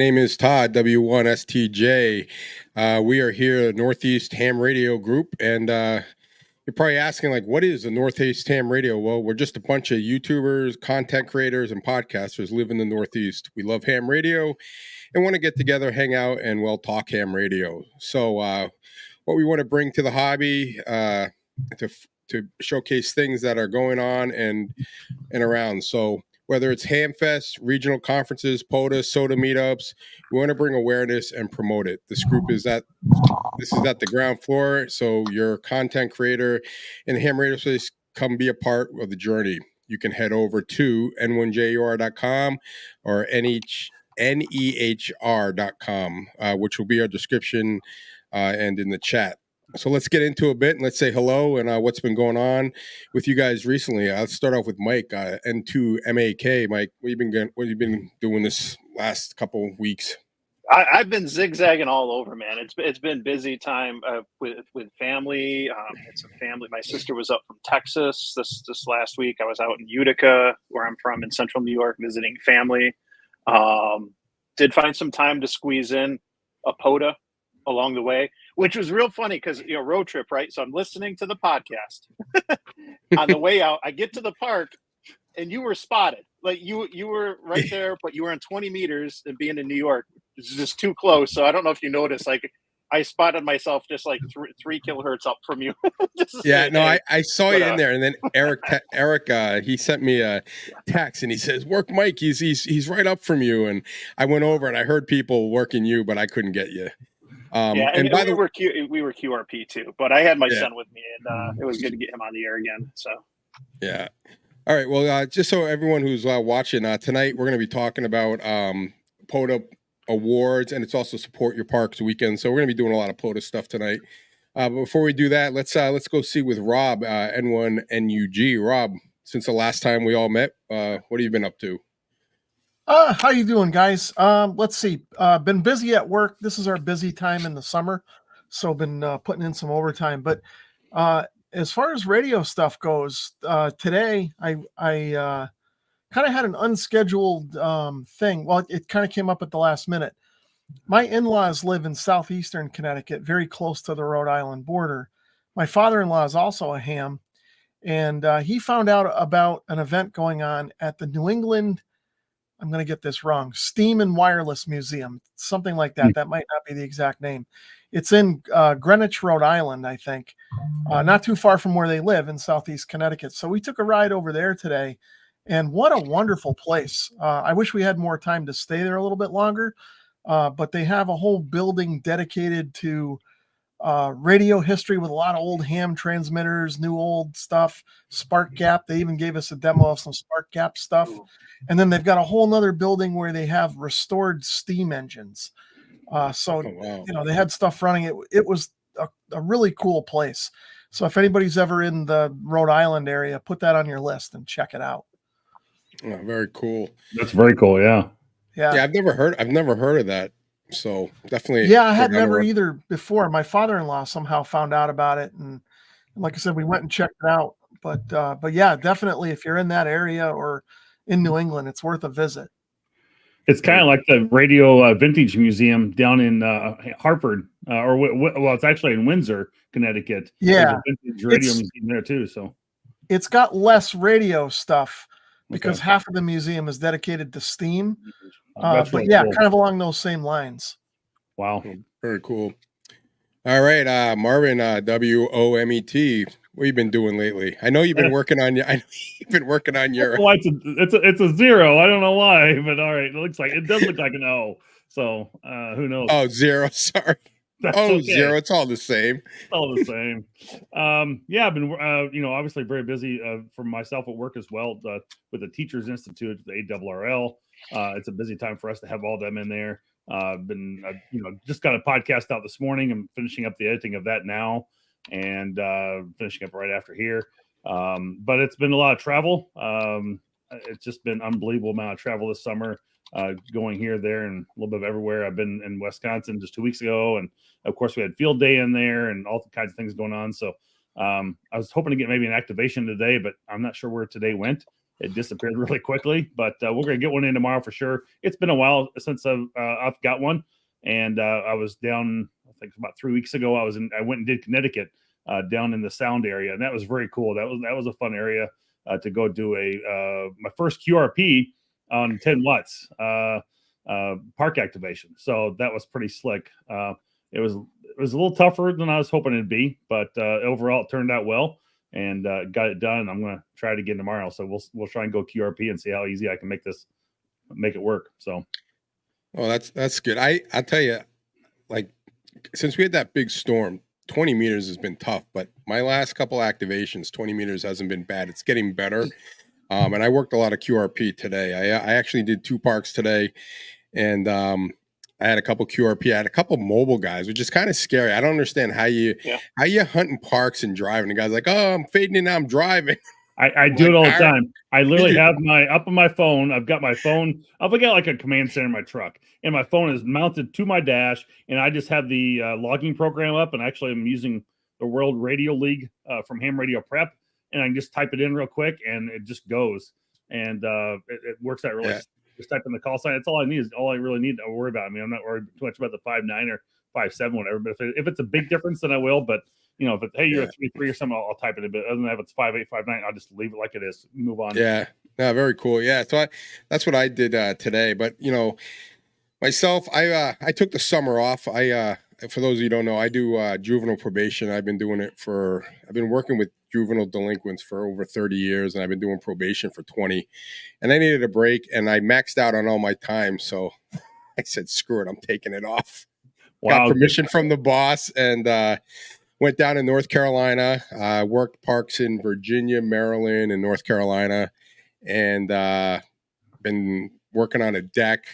Name is Todd, W1STJ. We are here at Northeast Ham Radio Group, and you're probably asking, like, what is the Northeast Ham Radio? Well, we're just a bunch of YouTubers, content creators, and podcasters live in the Northeast. We love ham radio and want to get together, hang out, and, well, talk ham radio. So what we want to bring to the hobby to showcase things that are going on and around. So whether it's Hamfest, regional conferences, POTA, soda meetups, we want to bring awareness and promote it. This is at the ground floor, so your content creator in the ham radio space, come be a part of the journey. You can head over to n1jur.com or nehr.com, which will be our description and in the chat. So let's get into a bit and let's say hello and what's been going on with you guys recently. Let's start off with Mike, N2MAK. Mike, what have you been doing this last couple of weeks? I've been zigzagging all over, man. It's been busy time with family. It's a family. My sister was up from Texas this last week. I was out in Utica, where I'm from, in central New York, visiting family. Did find some time to squeeze in a POTA along the way, which was real funny because, road trip, right? So I'm listening to the podcast. On the way out, I get to the park and you were spotted. Like you were right there, but you were in 20 meters, and being in New York is just too close. So I don't know if you noticed, like I spotted myself just like 3 kilohertz up from you. I saw you in there. And then Eric, he sent me a text and he says, "Work Mike, he's right up from you." And I went over and I heard people working you, but I couldn't get you. And by the way, we were QRP too, but I had my son with me, and it was good to get him on the air again. So yeah. All right. Well, just so everyone who's watching tonight, we're going to be talking about POTA awards, and it's also Support Your Parks weekend. So we're going to be doing a lot of POTA stuff tonight. But before we do that, let's go see with Rob, N1NUG. Rob, since the last time we all met, what have you been up to? How you doing, guys? Let's see. Been busy at work. This is our busy time in the summer, so been putting in some overtime. But as far as radio stuff goes, today I kind of had an unscheduled thing. Well, it kind of came up at the last minute. My in-laws live in southeastern Connecticut, very close to the Rhode Island border. My father-in-law is also a ham, and he found out about an event going on at the New England, I'm going to get this wrong, Steam and Wireless Museum, something like that. That might not be the exact name. It's in Greenwich, Rhode Island, I think, not too far from where they live in southeast Connecticut. So we took a ride over there today, and what a wonderful place. I wish we had more time to stay there a little bit longer, but they have a whole building dedicated to radio history with a lot of old ham transmitters, new old stuff, Spark Gap. They even gave us a demo of some Spark Gap stuff. And then they've got a whole nother building where they have restored steam engines. They had stuff running. It was a really cool place. So if anybody's ever in the Rhode Island area, put that on your list and check it out. Oh, very cool. That's very cool. Yeah. I've never heard of that. So definitely. Yeah, I had never either before. My father-in-law somehow found out about it, and like I said, we went and checked it out. But yeah, definitely, if you're in that area or in New England, it's worth a visit. It's kind of like the Radio Vintage Museum down in Hartford, it's actually in Windsor, Connecticut. Yeah, there's a vintage radio museum there too. So it's got less radio stuff because half of the museum is dedicated to steam. But really cool. Kind of along those same lines. Wow, very cool. All right, Marvin, WOMET. What have you been doing lately? I know you've been working on your. Well, it's a 0. I don't know why, but all right. It does look like an O. So who knows? Oh, 0. Sorry. That's okay. 0. It's all the same. All the same. I've been obviously very busy for myself at work as well with the Teachers Institute, the ARRL. It's a busy time for us to have all them in there. Just got a podcast out this morning. I'm finishing up the editing of that now, and finishing up right after here. But it's been a lot of travel. It's just been unbelievable amount of travel this summer, going here, there, and a little bit of everywhere. I've been in Wisconsin just 2 weeks ago, and of course we had field day in there and all kinds of things going on. So I was hoping to get maybe an activation today, but I'm not sure where today went. it disappeared really quickly. But we're going to get one in tomorrow for sure. It's been a while since I've got one. And I was down, I think about 3 weeks ago. I went and did Connecticut down in the Sound area. And that was very cool. That was a fun area to go do my first QRP on 10 watts park activation. So that was pretty slick. It was a little tougher than I was hoping it'd be, but overall it turned out well and got it done. I'm going to try it again tomorrow. So we'll try and go QRP and see how easy I can make it work. So. Oh, that's good. I'll tell you, like, since we had that big storm, 20 meters has been tough, but my last couple activations, 20 meters hasn't been bad. It's getting better. And I worked a lot of QRP today. I actually did 2 parks today, and I had a couple QRP. I had a couple mobile guys, which is kind of scary. I don't understand how you hunting parks and driving. The guy's like, "Oh, I'm fading in now. I'm driving." I do it all the time. I literally have up on my phone. I've got my phone. I've got like a command center in my truck, and my phone is mounted to my dash, and I just have the logging program up. And actually, I'm using the World Radio League from Ham Radio Prep, and I can just type it in real quick, and it just goes, and it works out really. Yeah. Just type in the call sign. That's all I need. Is all I really need to worry about. I mean, I'm not worried too much about the 5.9 or 5.7, whatever. But if it's a big difference, then I will. But if it's, hey, you're a 3.3 or something, I'll type it a bit. Other than that, if it's 5.8, 5.9, I'll just leave it like it is. Move on. Yeah. No, very cool. Yeah. So that's what I did today. But myself, I took the summer off. For those of you who don't know, I do juvenile probation. I've been working with juvenile delinquents for over 30 years, and I've been doing probation for 20. And I needed a break, and I maxed out on all my time. So I said, screw it, I'm taking it off. Wow. Got permission from the boss, and went down to North Carolina, worked parks in Virginia, Maryland, and North Carolina, and been working on a deck,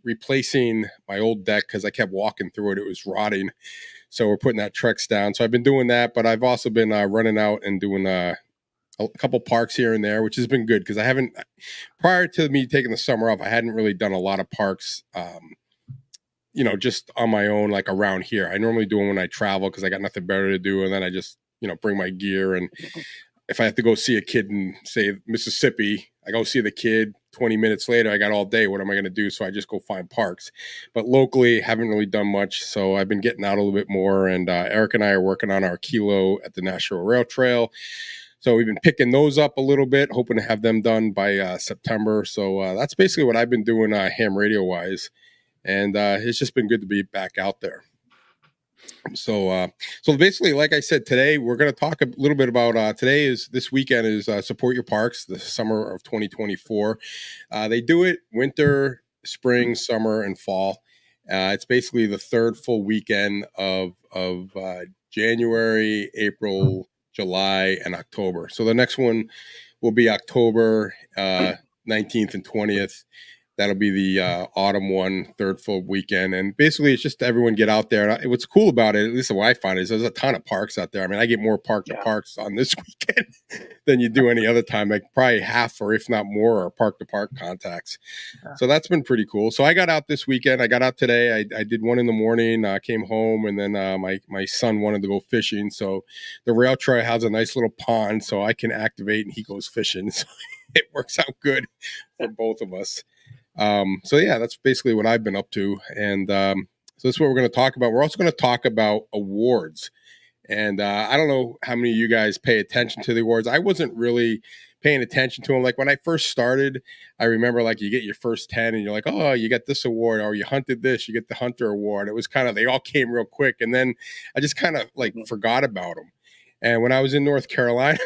replacing my old deck because I kept walking through it. It was rotting. So we're putting that Trex down. So I've been doing that, but I've also been running out and doing a couple parks here and there, which has been good because prior to me taking the summer off, I hadn't really done a lot of parks, just on my own, like around here. I normally do them when I travel because I got nothing better to do. And then I just, bring my gear. And if I have to go see a kid in, say, Mississippi, I go see the kid. 20 minutes later, I got all day. What am I going to do? So I just go find parks. But locally, haven't really done much. So I've been getting out a little bit more. And Eric and I are working on our kilo at the National Rail Trail. So we've been picking those up a little bit, hoping to have them done by September. So that's basically what I've been doing ham radio wise. And it's just been good to be back out there. So basically, like I said, today we're going to talk a little bit about this weekend is Support Your Parks, the summer of 2024. They do it winter, spring, summer, and fall. It's basically the third full weekend of January, April, July, and October. So the next one will be October 19th and 20th. That'll be the autumn one, third full weekend. And basically, it's just everyone get out there. And what's cool about it, at least what I find, is there's a ton of parks out there. I mean, I get more park-to-parks on this weekend than you do any other time. Like probably half or if not more are park-to-park contacts. Yeah. So that's been pretty cool. So I got out this weekend. I got out today. I did one in the morning, came home, and then my son wanted to go fishing. So the rail trail has a nice little pond, so I can activate and he goes fishing. So it works out good for both of us. So yeah, that's basically what I've been up to. And so that's what we're going to talk about. We're also going to talk about awards. And I don't know how many of you guys pay attention to the awards. I wasn't really paying attention to them. Like when I first started, I remember like you get your first 10 and you're like, oh, you got this award, or you hunted this, you get the hunter award. It was kind of, they all came real quick. And then I just kind of like forgot about them. And when I was in North Carolina,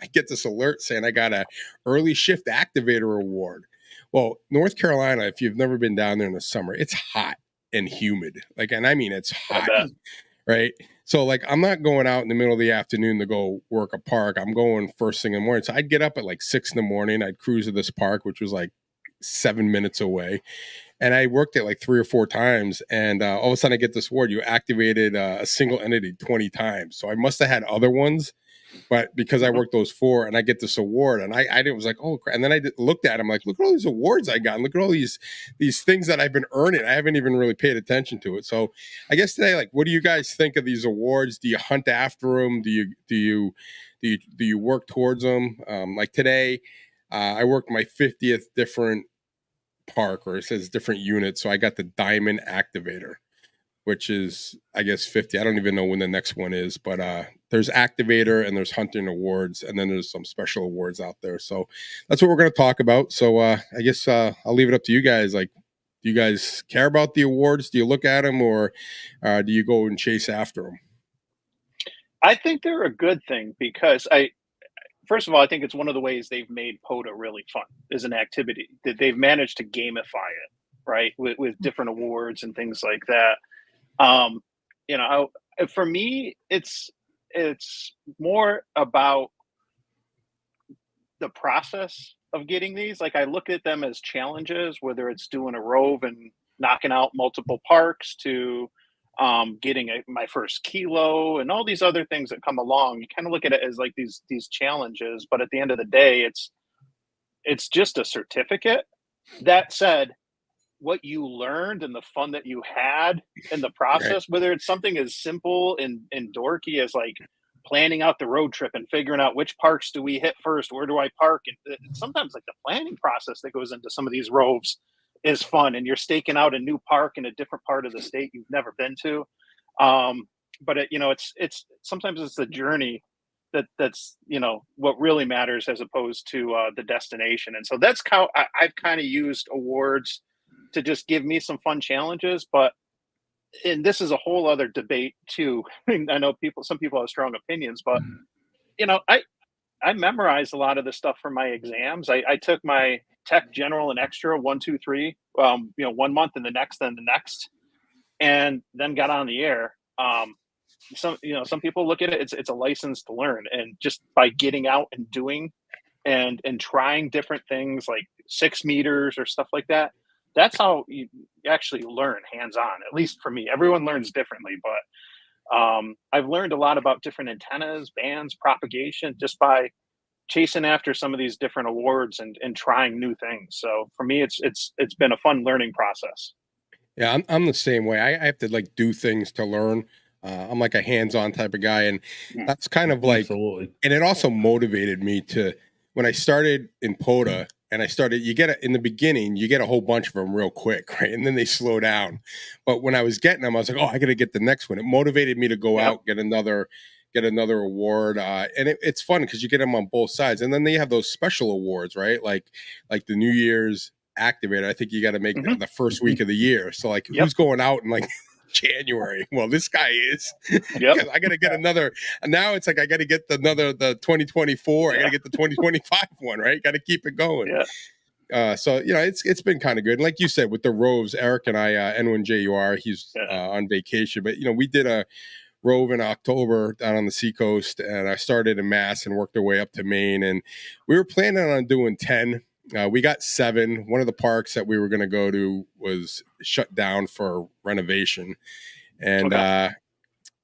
I get this alert saying I got a early shift activator award. Well, North Carolina, if you've never been down there in the summer, it's hot and humid. Like, and I mean, it's hot, right? So like, I'm not going out in the middle of the afternoon to go work a park. I'm going first thing in the morning. So I'd get up at like 6 a.m. I'd cruise to this park, which was like 7 minutes away. And I worked it like 3 or 4 times. And all of a sudden I get this award. You activated a single entity 20 times. So I must have had other ones. But because I worked those 4 and I get this award, and I was like, oh, crap. And then I looked at him like, look at all these awards I got. And look at all these things that I've been earning. I haven't even really paid attention to it. So I guess today, like, what do you guys think of these awards? Do you hunt after them? Do you work towards them? Like today, I worked my 50th different park, or it says different unit. So I got the Diamond Activator, which is, I guess, 50. I don't even know when the next one is, but there's Activator and there's Hunting Awards, and then there's some special awards out there. So that's what we're going to talk about. So I guess I'll leave it up to you guys. Like, do you guys care about the awards? Do you look at them, or do you go and chase after them? I think they're a good thing because first of all, I think it's one of the ways they've made POTA really fun as an activity, that they've managed to gamify it, right? With different awards and things like that. For me, it's more about the process of getting these. Like, I look at them as challenges, whether it's doing a rove and knocking out multiple parks, to getting my first kilo and all these other things that come along. You kind of look at it as like these challenges, but at the end of the day, it's just a certificate. That said, what you learned and the fun that you had in the process, right, whether it's something as simple and dorky as like planning out the road trip and figuring out which parks do we hit first, where do I park, and sometimes like the planning process that goes into some of these roves is fun, and you're staking out a new park in a different part of the state you've never been to. But it's sometimes it's the journey that's what really matters, as opposed to the destination. And so that's how I've kind of used awards to just give me some fun challenges. And this is a whole other debate too. I know some people have strong opinions, but I memorized a lot of the stuff for my exams. I took my tech, general, and extra 1, 2, 3, 1 month, and the next, and then got on the air. Some people look at it, it's a license to learn, and just by getting out and doing and trying different things like 6 meters or stuff like that, that's how you actually learn hands-on. At least for me, everyone learns differently, but I've learned a lot about different antennas, bands, propagation, just by chasing after some of these different awards and trying new things. So for me, it's been a fun learning process. Yeah, I'm the same way. I have to like do things to learn. I'm like a hands-on type of guy, and that's kind of like, absolutely. And it also motivated me to, when I started in POTA, and in the beginning, you get a whole bunch of them real quick, right? And then they slow down. But when I was getting them, I was like, oh, I got to get the next one. It motivated me to go out, get another award. And it's fun because you get them on both sides. And then they have those special awards, right? Like the New Year's Activator. I think you got to make the first week of the year. So like, who's going out in like January? Well, this guy is. Yep. I got to get another. Now it's like I got to get the 2024. I got to get the 2025 one, right? Got to keep it going. Yeah. So it's been kind of good. And like you said, with the roves, Eric and I, N1JUR, he's on vacation, but we did a rove in October down on the seacoast, and I started in Mass and worked our way up to Maine, and we were planning on doing 10. We got 7. One of the parks that we were going to go to was shut down for renovation, and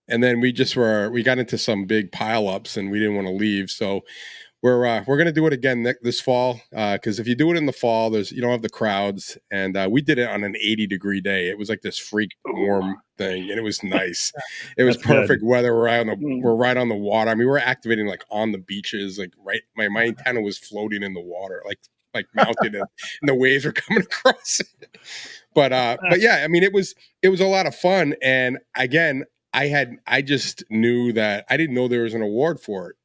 then we got into some big pileups, and we didn't want to leave. So we're going to do it again this fall, because if you do it in the fall, you don't have the crowds, and we did it on an 80-degree day. It was like this freak warm thing, and it was nice. It was perfect weather. We're right on the water. I mean, we're activating like on the beaches, like right. My antenna was floating in the water, like mounted, and the waves were coming across it. But yeah, I mean, it was a lot of fun. And again, I just knew that I didn't know there was an award for it.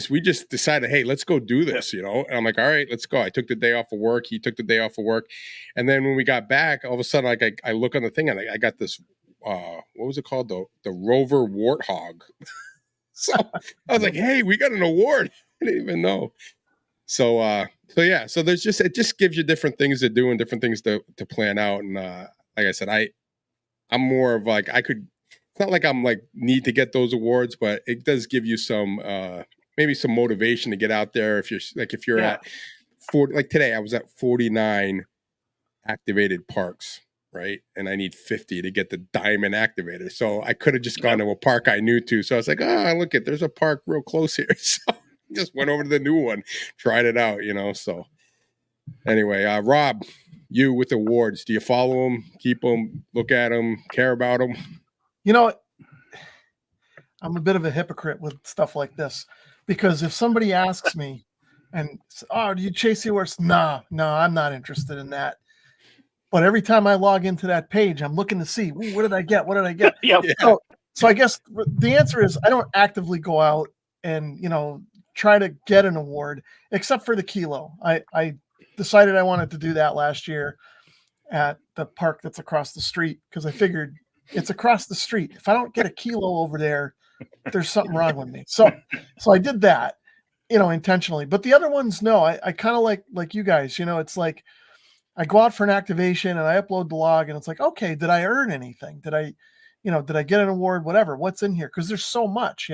We just decided, hey, let's go do this, and I'm like, all right, let's go. I took the day off of work. He took the day off of work. And then when we got back, all of a sudden, like I look on the thing, and I got this, what was it called? The Rover Warthog. So I was like, hey, we got an award. I didn't even know. So yeah, so it just gives you different things to do and different things to plan out. And like I said, I'm more of like, it's not like I'm like need to get those awards, but it does give you some maybe some motivation to get out there. If you're at 40, like today I was at 49 activated parks, right? And I need 50 to get the Diamond Activator. So I could have just gone to a park I knew to. So I was like, look, there's a park real close here. So just went over to the new one, tried it out, So anyway, Rob, you with awards, do you follow them, keep them, look at them, care about them? I'm a bit of a hypocrite with stuff like this, because if somebody asks me, And oh, do you chase the awards? No, I'm not interested in that. But every time I log into that page, I'm looking to see, what did I get? What did I get? Yep. Yeah. So I guess the answer is I don't actively go out and, try to get an award, except for the kilo. I decided I wanted to do that last year at the park that's across the street, because I figured it's across the street. If I don't get a kilo over there, there's something wrong with me. So I did that, intentionally. But the other ones, no, I kind of like you guys, it's like I go out for an activation and I upload the log, and it's like, okay, did I earn anything? Did I get an award? Whatever, what's in here? Because there's so much,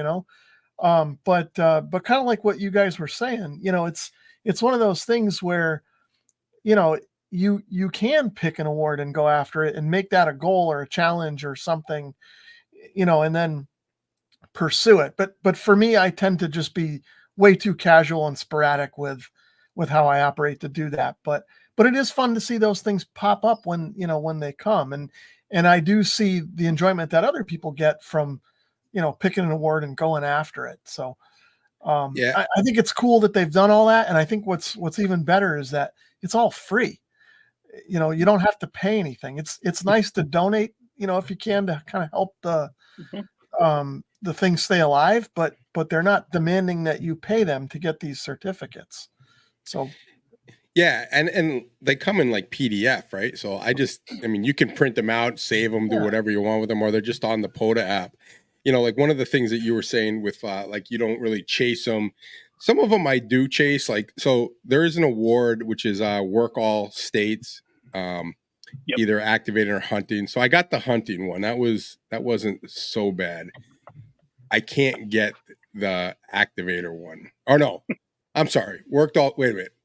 but kind of like what you guys were saying, it's one of those things where, you can pick an award and go after it and make that a goal or a challenge or something, and then pursue it. But for me, I tend to just be way too casual and sporadic with how I operate to do that. But it is fun to see those things pop up when they come, and I do see the enjoyment that other people get from, picking an award and going after it. So Yeah. I think it's cool that they've done all that. And I think what's even better is that it's all free. You don't have to pay anything. It's nice to donate, if you can, to kind of help the things stay alive, but they're not demanding that you pay them to get these certificates. So Yeah, and they come in like PDF, right? So I mean, you can print them out, save them, do whatever you want with them, or they're just on the POTA app. Like one of the things that you were saying with like you don't really chase them. Some of them I do chase. Like, so there is an award which is work all states, either activating or hunting. So I got the hunting one. That wasn't so bad. I can't get the activator one. Or no, I'm sorry. Wait a minute.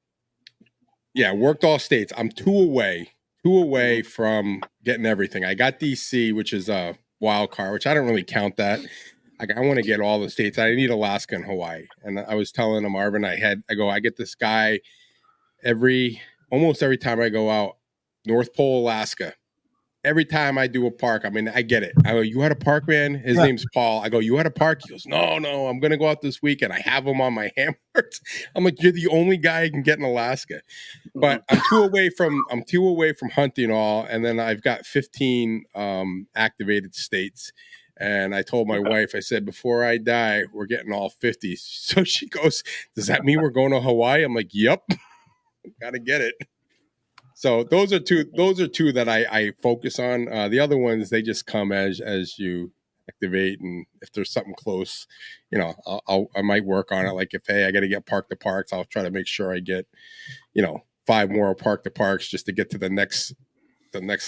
Yeah, worked all states. I'm two away from getting everything. I got DC, which is a wild card, which I don't really count that. I want to get all the states. I need Alaska and Hawaii. And I was telling him, Marvin, I get this guy almost every time I go out, North Pole, Alaska. Every time I do a park, I mean, I get it. I go, you had a park, man? His name's Paul. I go, you had a park? He goes, no, I'm going to go out this weekend. I have him on my hammers. I'm like, you're the only guy I can get in Alaska. But I'm two away from hunting all. And then I've got 15 activated states. And I told my wife, I said, before I die, we're getting all 50. So she goes, does that mean we're going to Hawaii? I'm like, yep, got to get it. So those are two that I focus on. The other ones, they just come as you activate, and if there's something close, I might work on it. Like if I got to get park to parks, I'll try to make sure I get 5 more park to parks just to get to the next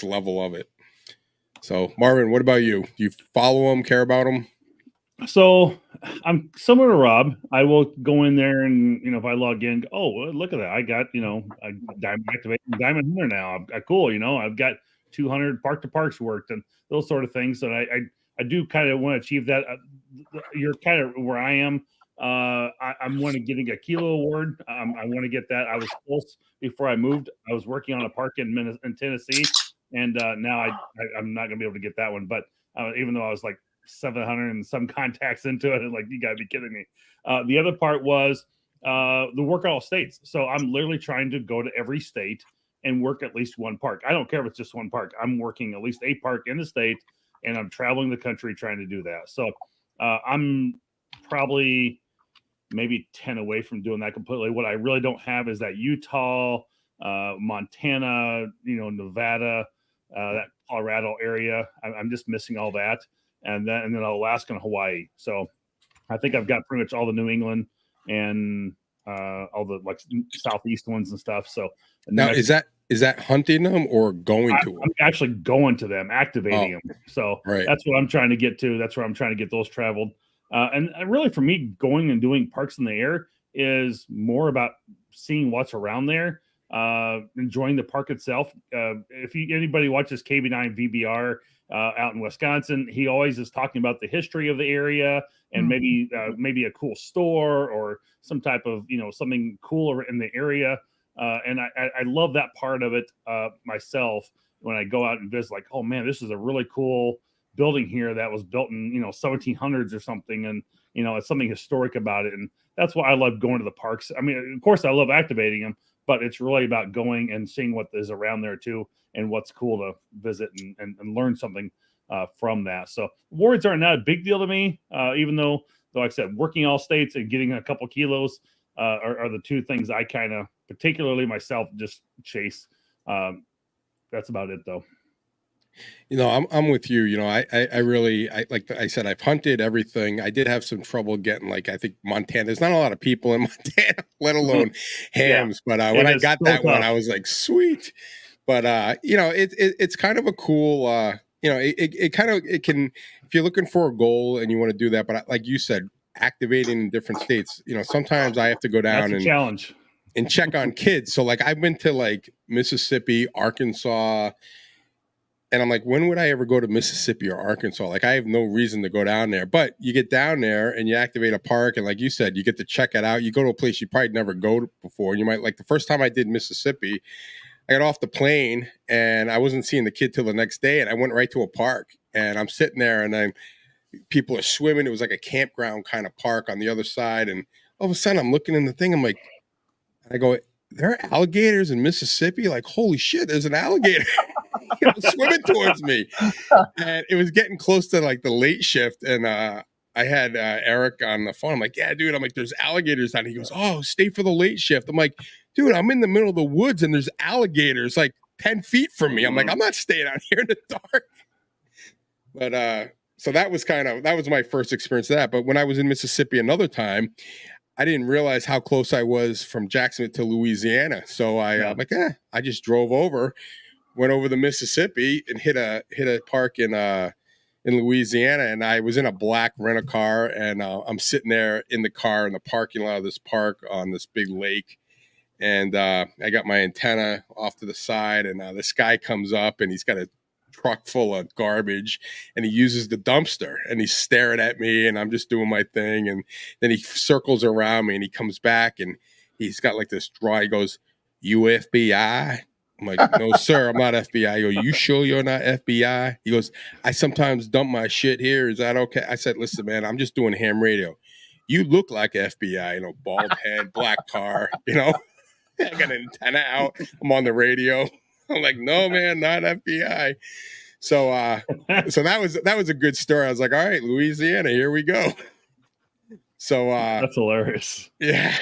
level of it. So Marvin, what about you? Do you follow them, care about them? So I'm similar to Rob. I will go in there and, if I log in, look at that. I got, a diamond activating diamond hunter now. Cool. I've got 200 park to parks worked and those sort of things. So I do kind of want to achieve that. You're kind of where I am. I'm want to getting a kilo award. I want to get that. I was close before I moved. I was working on a park in Tennessee, and now I'm not going to be able to get that one. But even though I was like 700 and some contacts into it, and like, you gotta be kidding me. The other part was the work all states. So I'm literally trying to go to every state and work at least one park. I don't care if it's just one park. I'm working at least a park in the state, and I'm traveling the country trying to do that. So I'm probably maybe 10 away from doing that completely. What I really don't have is that Utah, Montana, Nevada, that Colorado area. I'm just missing all that. And then Alaska and Hawaii. So I think I've got pretty much all the New England and all the like southeast ones and stuff. So now is that hunting them or going to them? I'm actually going to them, activating them. So that's what I'm trying to get to. That's where I'm trying to get those traveled. And really for me, going and doing parks in the air is more about seeing what's around there, enjoying the park itself. If anybody watches KB9 VBR, out in Wisconsin, he always is talking about the history of the area and maybe a cool store or some type of something cooler in the area. And I love that part of it myself when I go out and visit. Like, oh man, this is a really cool building here that was built in 1700s or something, and it's something historic about it. And that's why I love going to the parks. I mean, of course I love activating them, but it's really about going and seeing what is around there too, and what's cool to visit and learn something from that. So awards are not a big deal to me, even though like I said, working all states and getting a couple kilos are the two things I kind of, particularly myself, just chase. That's about it though. I'm with you. I really, like I said, I've hunted everything. I did have some trouble getting, like, I think Montana. There's not a lot of people in Montana, let alone hams. But when I got that one, I was like, sweet. But it's kind of a cool. It can, if you're looking for a goal and you want to do that. But like you said, activating in different states. Sometimes I have to go down and challenge and check on kids. So like I've been to like Mississippi, Arkansas. And I'm like, when would I ever go to Mississippi or Arkansas? Like, I have no reason to go down there. But you get down there and you activate a park. And like you said, you get to check it out. You go to a place you probably never go to before. And you might, like the first time I did Mississippi, I got off the plane and I wasn't seeing the kid till the next day. And I went right to a park. And I'm sitting there and people are swimming. It was like a campground kind of park on the other side. And all of a sudden I'm looking in the thing. I'm like, I go, there are alligators in Mississippi? Like, holy shit, there's an alligator. Swimming towards me, and it was getting close to like the late shift, and I had Eric on the phone. I'm like, yeah, dude, I'm like, there's alligators down. He goes, oh, stay for the late shift. I'm like, dude, I'm in the middle of the woods and there's alligators like 10 feet from me. I'm like, I'm not staying out here in the dark. But so that was my first experience of that. But when I was in Mississippi another time, I didn't realize how close I was from Jacksonville to Louisiana. So I'm like, I just drove over, went over the Mississippi and hit a park in Louisiana. And I was in a black rent-a-car, and I'm sitting there in the car in the parking lot of this park on this big lake. And I got my antenna off to the side, and this guy comes up and he's got a truck full of garbage, and he uses the dumpster, and he's staring at me, and I'm just doing my thing. And then he circles around me and he comes back and he's got like this draw. He goes, "You FBI?" I'm like, "No, sir, I'm not FBI." I go, "You sure you're not FBI?" He goes, "I sometimes dump my shit here. Is that okay?" I said, "Listen, man, I'm just doing ham radio. You look like FBI, bald head, black car, I got an antenna out. I'm on the radio." I'm like, "No, man, not FBI." So that was a good story. I was like, all right, Louisiana, here we go. So that's hilarious. Yeah.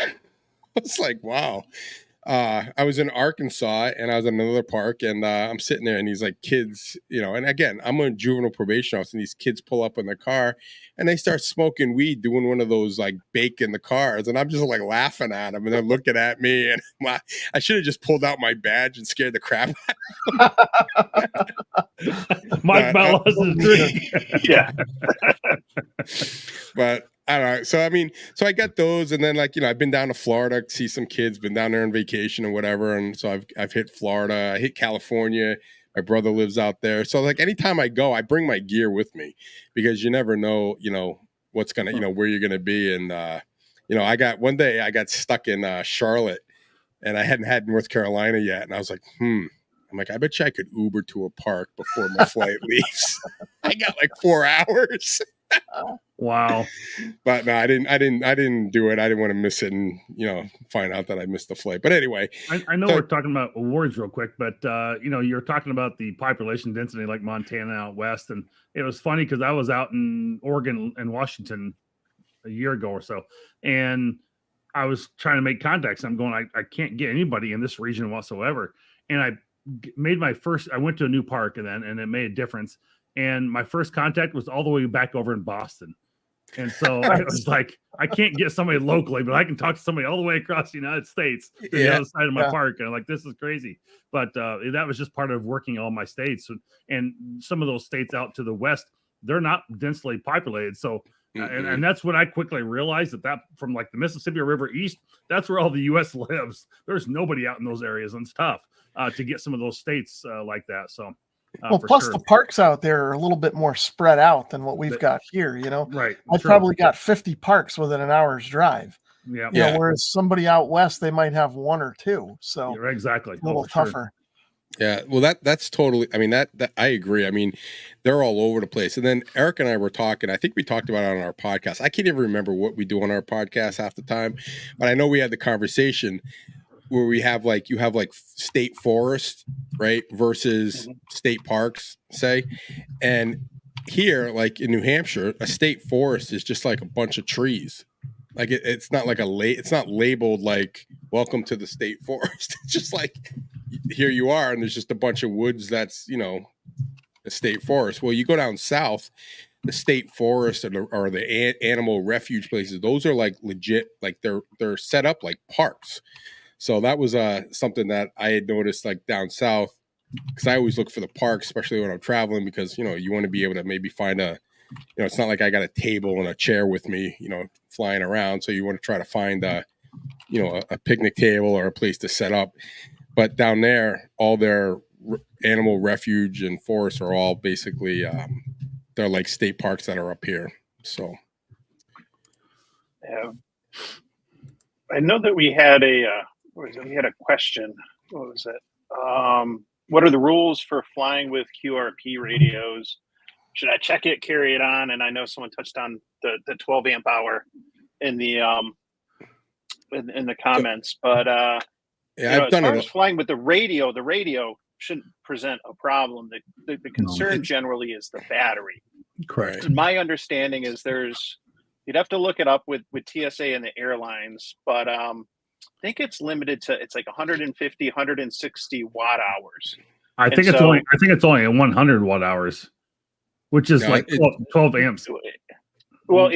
I was like, wow. I was in Arkansas, and I was in another park, and I'm sitting there, and these like kids, and again, I'm on juvenile probation office, and these kids pull up in the car and they start smoking weed, doing one of those like bake in the cars. And I'm just like laughing at them, and they're looking at me, and I should have just pulled out my badge and scared the crap out of them. Mike Bell has a drink. Yeah. But I don't know. So I got those, and then I've been down to Florida to see some kids, been down there on vacation or whatever, and so I've hit Florida, I hit California. My brother lives out there, so anytime I go, I bring my gear with me, because you never know, what's gonna, where you're gonna be, and I got stuck in Charlotte, and I hadn't had North Carolina yet, and I was like, I'm like, I bet you I could Uber to a park before my flight leaves. I got like 4 hours. Wow. But no, I didn't do it. I didn't want to miss it and, find out that I missed the flight. But anyway, I know we're talking about awards real quick, but you're talking about the population density like Montana out west. And it was funny because I was out in Oregon and Washington a year ago or so, and I was trying to make contacts. I'm going, I can't get anybody in this region whatsoever. And I went to a new park and it made a difference. And my first contact was all the way back over in Boston. And so it was like, I can't get somebody locally, but I can talk to somebody all the way across the United States to the other side of my park. And I'm like, this is crazy. But that was just part of working all my states. And some of those states out to the west, they're not densely populated. So, and that's when I quickly realized that from like the Mississippi River east, that's where all the U.S. lives. There's nobody out in those areas, and it's tough to get some of those states like that. So. Plus the parks out there are a little bit more spread out than what we've got here, Right. I've probably got 50 parks within an hour's drive. Yeah. Whereas somebody out west, they might have 1 or 2. So exactly. a little tougher. Yeah, well, that's totally. I mean, that I agree. I mean, they're all over the place. And then Eric and I were talking. I think we talked about it on our podcast. I can't even remember what we do on our podcast half the time, but I know we had the conversation where we have like, you have like state forest, right, versus state parks, say, and here, like in New Hampshire, a state forest is just like a bunch of trees. Like it's not like it's not labeled like welcome to the state forest. It's just like here you are, and there's just a bunch of woods. That's, you know, a state forest. Well, you go down south, the state forest or the animal refuge places. Those are like legit, like they're set up like parks. So that was something that I had noticed like down south, because I always look for the parks, especially when I'm traveling, because, you know, you want to be able to maybe find a, you know, it's not like I got a table and a chair with me, you know, flying around. So you want to try to find a, you know, a picnic table or a place to set up. But down there, all their animal refuge and forests are all basically, they're like state parks that are up here. So. Yeah. I know that we had we had a question. What was it? What are the rules for flying with QRP radios? Should I check it, carry it on? And I know someone touched on the 12 amp hour in the in the comments, but yeah, you know, as far as flying with the radio shouldn't present a problem. The concern generally is the battery. Correct. And my understanding is you'd have to look it up with TSA and the airlines, but I think it's limited to, it's like 150, 160 watt hours. I think it's only at 100 watt hours, which is like 12 amps. Well,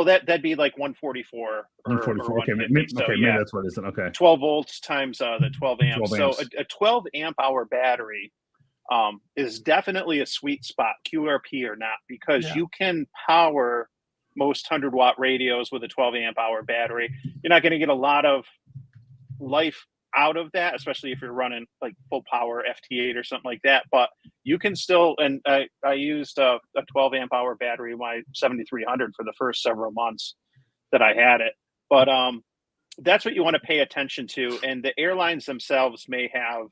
that'd be like 144. 144. Okay, maybe that's what it is. Okay. 12 volts times the 12 amps. So a 12 amp hour battery is definitely a sweet spot, QRP or not, because you can power most 100 watt radios with a 12 amp hour battery. You're not going to get a lot of life out of that, especially if you're running like full power FT8 or something like that. But you can still, and I used a 12 amp hour battery, my 7300, for the first several months that I had it. But that's what you want to pay attention to. And the airlines themselves may have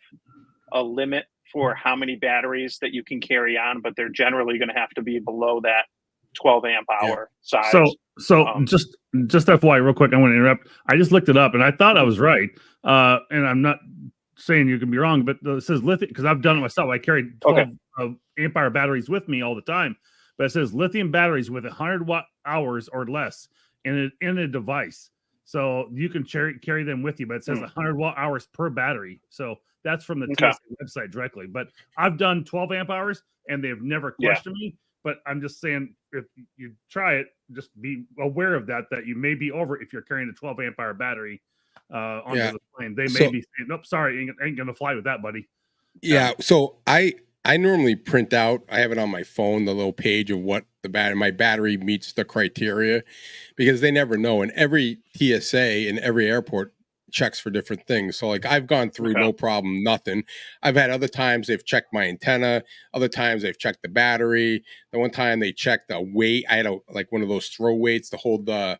a limit for how many batteries that you can carry on, but they're generally going to have to be below that 12 amp hour size. So just FYI real quick, I want to interrupt. I just looked it up and I thought I was right. And I'm not saying you can be wrong, but it says lithium, because I've done it myself. I carry 12 amp hour batteries with me all the time, but it says lithium batteries with 100 watt hours or less in a device. So you can carry them with you, but it says 100 watt hours per battery. So that's from the TSA website directly. But I've done 12 amp hours and they've never questioned me. But I'm just saying, if you try it, just be aware of that you may be over if you're carrying a 12 amp hour battery onto the plane. They may be saying, nope, sorry, ain't going to fly with that, buddy. Yeah. So I normally print out, I have it on my phone, the little page of what my battery meets the criteria, because they never know. And every TSA in every airport checks for different things. So like I've gone through no problem, nothing. I've had other times they've checked my antenna, other times they've checked the battery. The one time they checked the weight, I had like one of those throw weights to hold the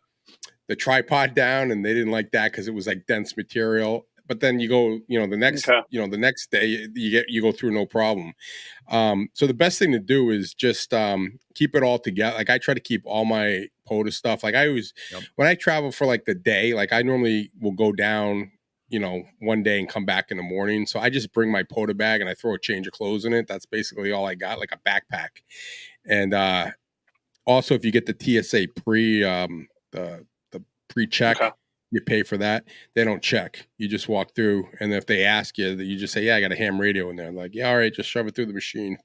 tripod down, and they didn't like that because it was like dense material. But then you go, the next, the next day you go through no problem. So the best thing to do is just keep it all together. Like I try to keep all my POTA stuff. Like I always, when I travel for like the day, like I normally will go down, one day and come back in the morning. So I just bring my POTA bag and I throw a change of clothes in it. That's basically all I got, like a backpack. And also, if you get the TSA the pre-check. You pay for that. They don't check. You just walk through, and if they ask you, you just say, "Yeah, I got a ham radio in there." I'm like, "Yeah, all right, just shove it through the machine."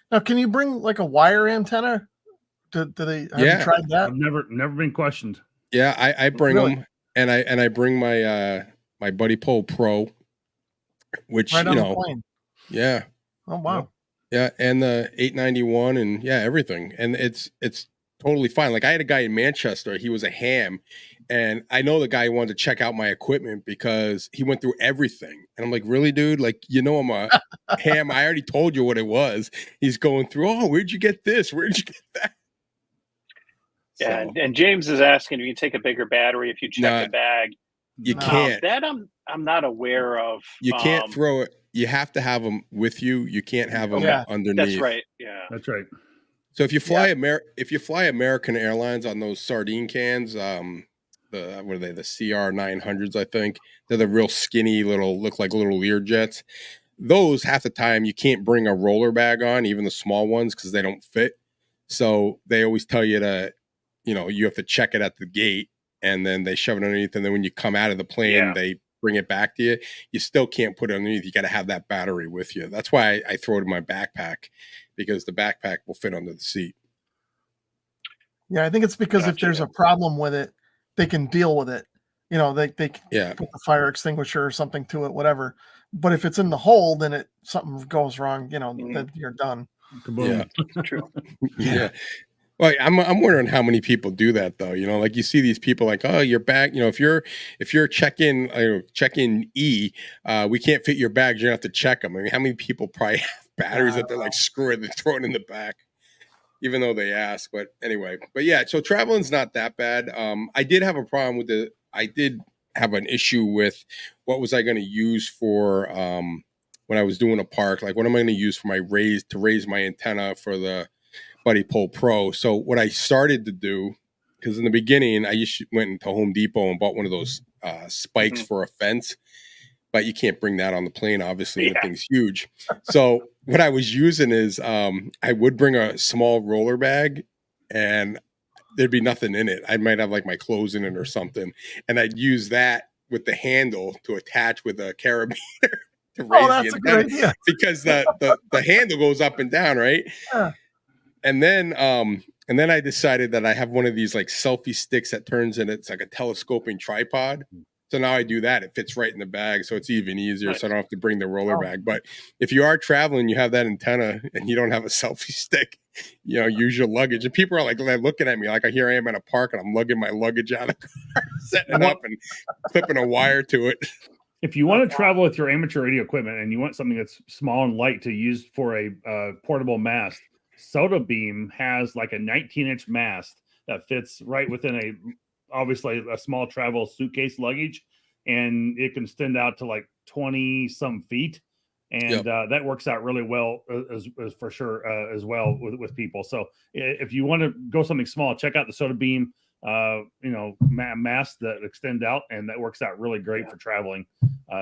Now, can you bring like a wire antenna? Do they? Have you tried that? I've never been questioned. Yeah, I bring them, and I bring my my Buddy Pole Pro, which right on the plane. Yeah. Oh wow. Yeah, and the 891, and everything, and it's totally fine. Like I had a guy in Manchester. He was a ham. And I know the guy wanted to check out my equipment because he went through everything. And I'm like, really, dude? Like, I'm a ham. I already told you what it was. He's going through, where'd you get this? Where'd you get that? Yeah, and James is asking if you can take a bigger battery if you check the bag. You can't. That I'm not aware of. You can't throw it. you have to have them with you. You can't have them underneath. That's right. Yeah, that's right. So if you fly if you fly American Airlines on those sardine cans, what are they? The CR 900s, I think. They're the real skinny look like little Learjets. Those half the time you can't bring a roller bag on, even the small ones, because they don't fit. So they always tell you to, you have to check it at the gate, and then they shove it underneath, and then when you come out of the plane, they bring it back to you. You still can't put it underneath. You got to have that battery with you. That's why I throw it in my backpack, because the backpack will fit under the seat. Yeah, I think it's because if there's a problem with it, they can deal with it. They can put the fire extinguisher or something to it, whatever. But if it's in the hole, then something goes wrong, then you're done. Kaboom. Yeah, true. Yeah. Well, I'm wondering how many people do that though. Like you see these people like, oh, your bag. If you're check-in E, we can't fit your bags. You have to check them. I mean, how many people probably have batteries that they're like, screw it, and throw it in the back, even though they ask. But anyway, yeah. So traveling's not that bad. I did have a problem with I did have an issue with what was I going to use for when I was doing a park. Like, what am I going to use for to raise my antenna for the Buddy Pole Pro? So what I started to do, because in the beginning I went into Home Depot and bought one of those spikes for a fence, but you can't bring that on the plane, obviously. The thing's huge. So what I was using is I would bring a small roller bag, and there'd be nothing in it. I might have like my clothes in it or something, and I'd use that with the handle to attach with a carabiner to raise that's the a good antenna, idea. because the handle goes up and down, right? Yeah. And then I decided that I have one of these like selfie sticks that turns in. It's like a telescoping tripod. So now I do that. It fits right in the bag, so it's even easier. So I don't have to bring the roller bag. But if you are traveling, you have that antenna, and you don't have a selfie stick, use your luggage. And people are like looking at me like, here I am at a park, and I'm lugging my luggage out of the car, setting it up and clipping a wire to it. If you want to travel with your amateur radio equipment and you want something that's small and light to use for a portable mast, Soda Beam has like a 19-inch mast that fits right within obviously a small travel suitcase luggage, and it can extend out to like 20 some feet. And that works out really well as for sure as well with people. So if you want to go something small, check out the Soda Beam, masts that extend out, and that works out really great for traveling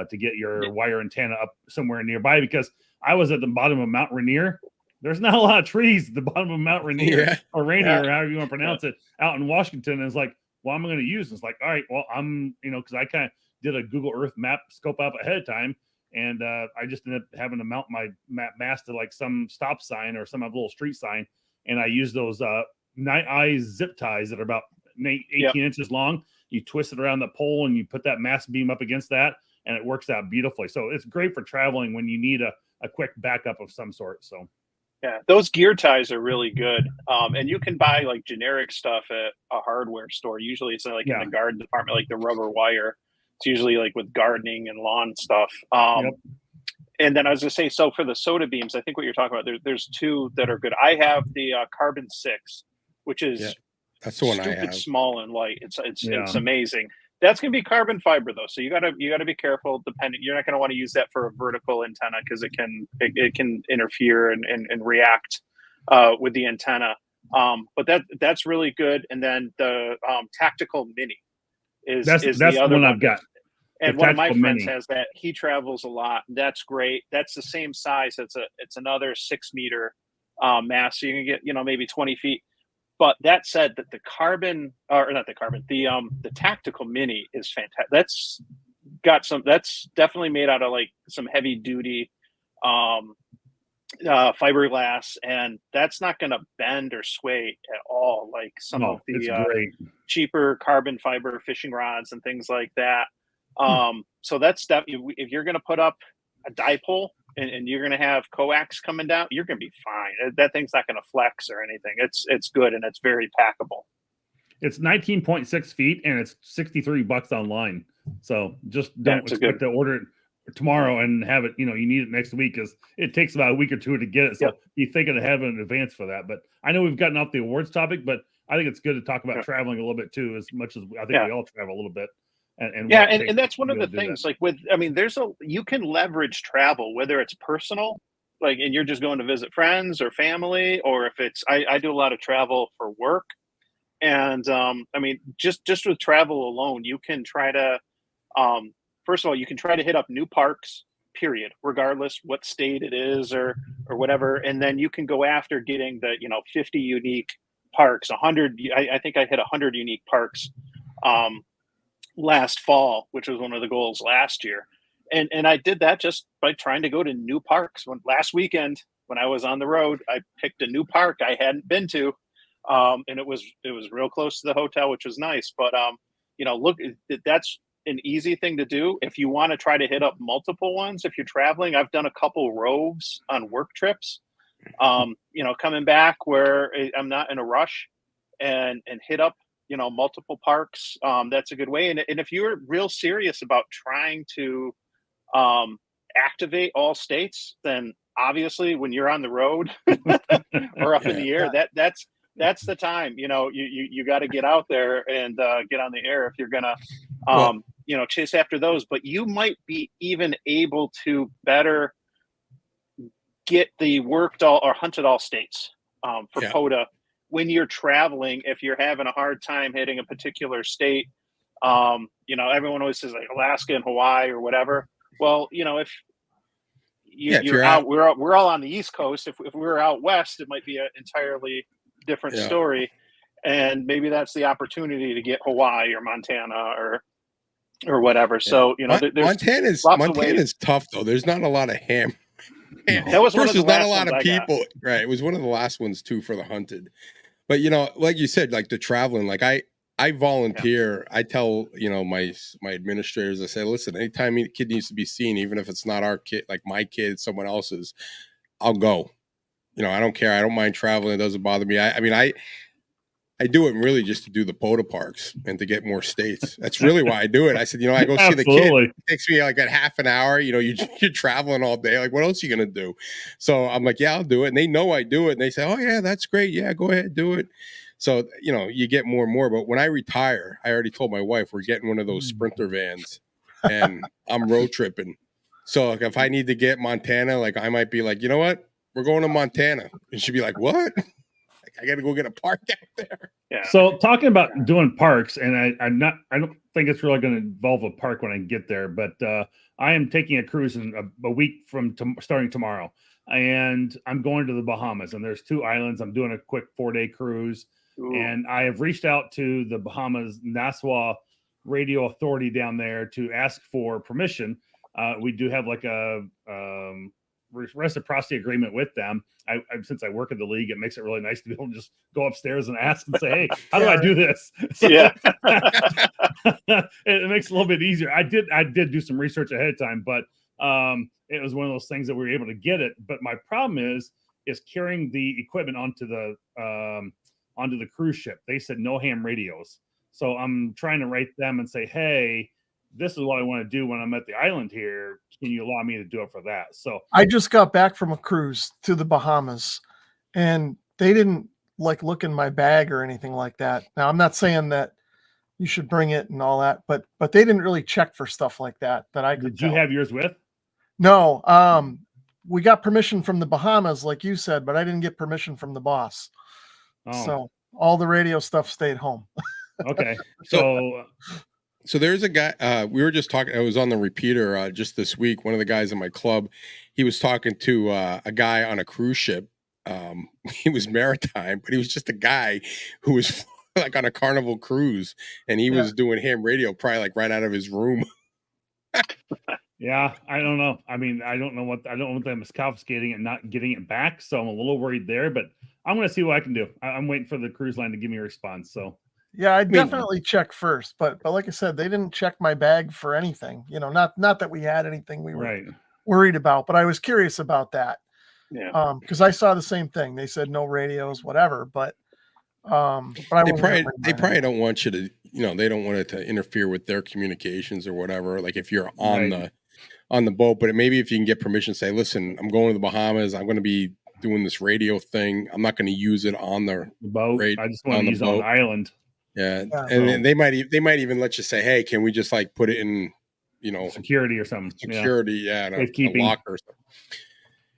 to get your wire antenna up somewhere nearby. Because I was at the bottom of Mount Rainier. There's not a lot of trees at the bottom of Mount Rainier or Rainier, or however you want to pronounce it, out in Washington. And it's like, what am I going to use? And it's like, all right, well, I'm, because I kind of did a Google Earth map scope up ahead of time. And I just ended up having to mount my mast to like some stop sign or some little street sign. And I use those night eye zip ties that are about 18 inches long. You twist it around the pole and you put that mast beam up against that, and it works out beautifully. So it's great for traveling when you need a quick backup of some sort. So yeah, those gear ties are really good. And you can buy like generic stuff at a hardware store. Usually it's like in the garden department, like the rubber wire. It's usually like with gardening and lawn stuff. And then I was going to say, so for the Soda Beams, I think what you're talking about, there's two that are good. I have the Carbon 6, which is that's the one I have. Small and light. It's amazing. That's going to be carbon fiber though, so you got to be careful. You're not going to want to use that for a vertical antenna, because it can interfere and react with the antenna. But that's really good. And then the Tactical Mini is the other one I've got. And one of my friends has that. He travels a lot. That's great. That's the same size. It's another 6 meter mast, so you can get maybe 20 feet. But that said, that the Tactical Mini is fantastic. That's definitely made out of like some heavy duty fiberglass, and that's not going to bend or sway at all like some of the cheaper carbon fiber fishing rods and things like that. So that's if you're going to put up a dipole and you're going to have coax coming down, you're going to be fine. That thing's not going to flex or anything. It's good, and it's very packable. It's 19.6 feet, and it's $63 online. So just don't expect to order it tomorrow and have it. You need it next week, because it takes about a week or two to get it. So be thinking ahead in advance for that. But I know we've gotten off the awards topic, but I think it's good to talk about traveling a little bit too, as much as I think we all travel a little bit. and Yeah, what it takes and that's to one be of the able to do things. that. Like you can leverage travel, whether it's personal, like, and you're just going to visit friends or family, or if it's I do a lot of travel for work, and just with travel alone, you can try to first of all, you can try to hit up new parks, period, regardless what state it is or whatever, and then you can go after getting the 50 unique parks, 100. I think I hit 100 unique parks um, last fall, which was one of the goals last year, and I did that just by trying to go to new parks. When last weekend when I was on the road, I picked a new park I hadn't been to, and it was real close to the hotel, which was nice. But look, that's an easy thing to do if you want to try to hit up multiple ones. If you're traveling, I've done a couple roves on work trips. Coming back where I'm not in a rush, and hit up multiple parks. That's a good way. And if you're real serious about trying to activate all states, then obviously when you're on the road or up in the air, that's the time. You got to get out there and get on the air if you're gonna chase after those. But you might be even able to better get the worked all or hunted all states for POTA when you're traveling. If you're having a hard time hitting a particular state, everyone always says like Alaska and Hawaii or whatever. Well, if you're out, we're all on the East Coast. If we're out west, it might be an entirely different story, and maybe that's the opportunity to get Hawaii or Montana or whatever. So there's Montana's tough though. There's not a lot of ham. That was first. There's not a lot of people, right? It was one of the last ones too for the hunted. But like you said, like the traveling, like I volunteer. I tell my administrators, I say, listen, anytime a kid needs to be seen, even if it's not our kid, like my kid, someone else's, I'll go. I don't care. I don't mind traveling. It doesn't bother me. I do it really just to do the POTA parks and to get more states. That's really why I do it. I said, I go see the kid. It takes me like a half an hour. You're traveling all day. Like, what else are you going to do? So I'm like, yeah, I'll do it. And they know I do it. And they say, oh, yeah, that's great. Yeah, go ahead, do it. So, you get more and more. But when I retire, I already told my wife we're getting one of those Sprinter vans and I'm road tripping. So like, if I need to get Montana, like I might be like, you know what? We're going to Montana. And she'd be like, what? I got to go get a park out there. Yeah. So talking about doing parks, and I don't think it's really going to involve a park when I get there, but I am taking a cruise in a week from starting tomorrow, and I'm going to the Bahamas, and there's 2 islands. I'm doing a quick 4-day cruise. Ooh. And I have reached out to the Bahamas Nassau Radio Authority down there to ask for permission. We do have like a reciprocity agreement with them. Since I work in the league, it makes it really nice to be able to just go upstairs and ask and say, hey, how do I do this? So, it makes it a little bit easier. I did do some research ahead of time, but it was one of those things that we were able to get it. But my problem is carrying the equipment onto the cruise ship. They said no ham radios. So I'm trying to write them and say, hey, this is what I want to do when I'm at the island here. Can you allow me to do it for that? So I just got back from a cruise to the Bahamas, and they didn't like look in my bag or anything like that. Now I'm not saying that you should bring it and all that, but they didn't really check for stuff like that I could Did you have yours with? No. We got permission from the Bahamas, like you said, but I didn't get permission from the boss. Oh. So all the radio stuff stayed home. Okay. So there's a guy, we were just talking, I was on the repeater just this week. One of the guys in my club, he was talking to a guy on a cruise ship. He was maritime, but he was just a guy who was like on a Carnival cruise, and he was doing ham radio probably like right out of his room. Yeah, I don't know. I mean, I don't want them confiscating it and not getting it back. So I'm a little worried there, but I'm going to see what I can do. I'm waiting for the cruise line to give me a response. So yeah, I definitely check first, but like I said, they didn't check my bag for anything. Not that we had anything we were worried about, but I was curious about that. Yeah. Because I saw the same thing. They said no radios, whatever, but they probably don't want you to, they don't want it to interfere with their communications or whatever. Like if you're on the boat, but maybe if you can get permission, say, listen, I'm going to the Bahamas. I'm going to be doing this radio thing. I'm not going to use it on the boat. I just want to use it on the island. Yeah, Yeah. and then they might even let you say, hey, can we just like put it in, security or something. security, in a Safekeeping. locker or something.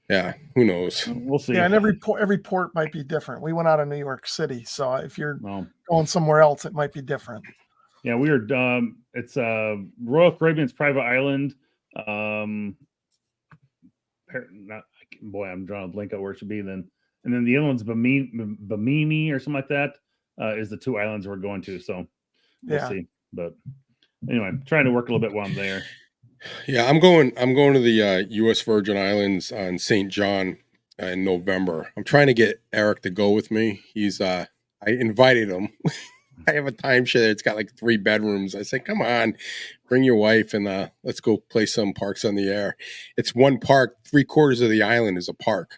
Yeah, who knows? We'll see. Yeah, and every port might be different. We went out of New York City, so if you're Well, going somewhere else, it might be different. yeah, we are. It's Royal Caribbean's private island. I'm drawing a blank out where it should be then. And then the other one's Bimini or something like that. Is the two islands we're going to. So we'll see. But anyway, trying to work a little bit while I'm there. Yeah, I'm going to the U.S. Virgin Islands on St. John in November. I'm trying to get Eric to go with me. I invited him. I have a timeshare. It's got like 3 bedrooms. I said, come on, bring your wife and let's go play some Parks on the Air. It's one park. 3/4 of the island is a park.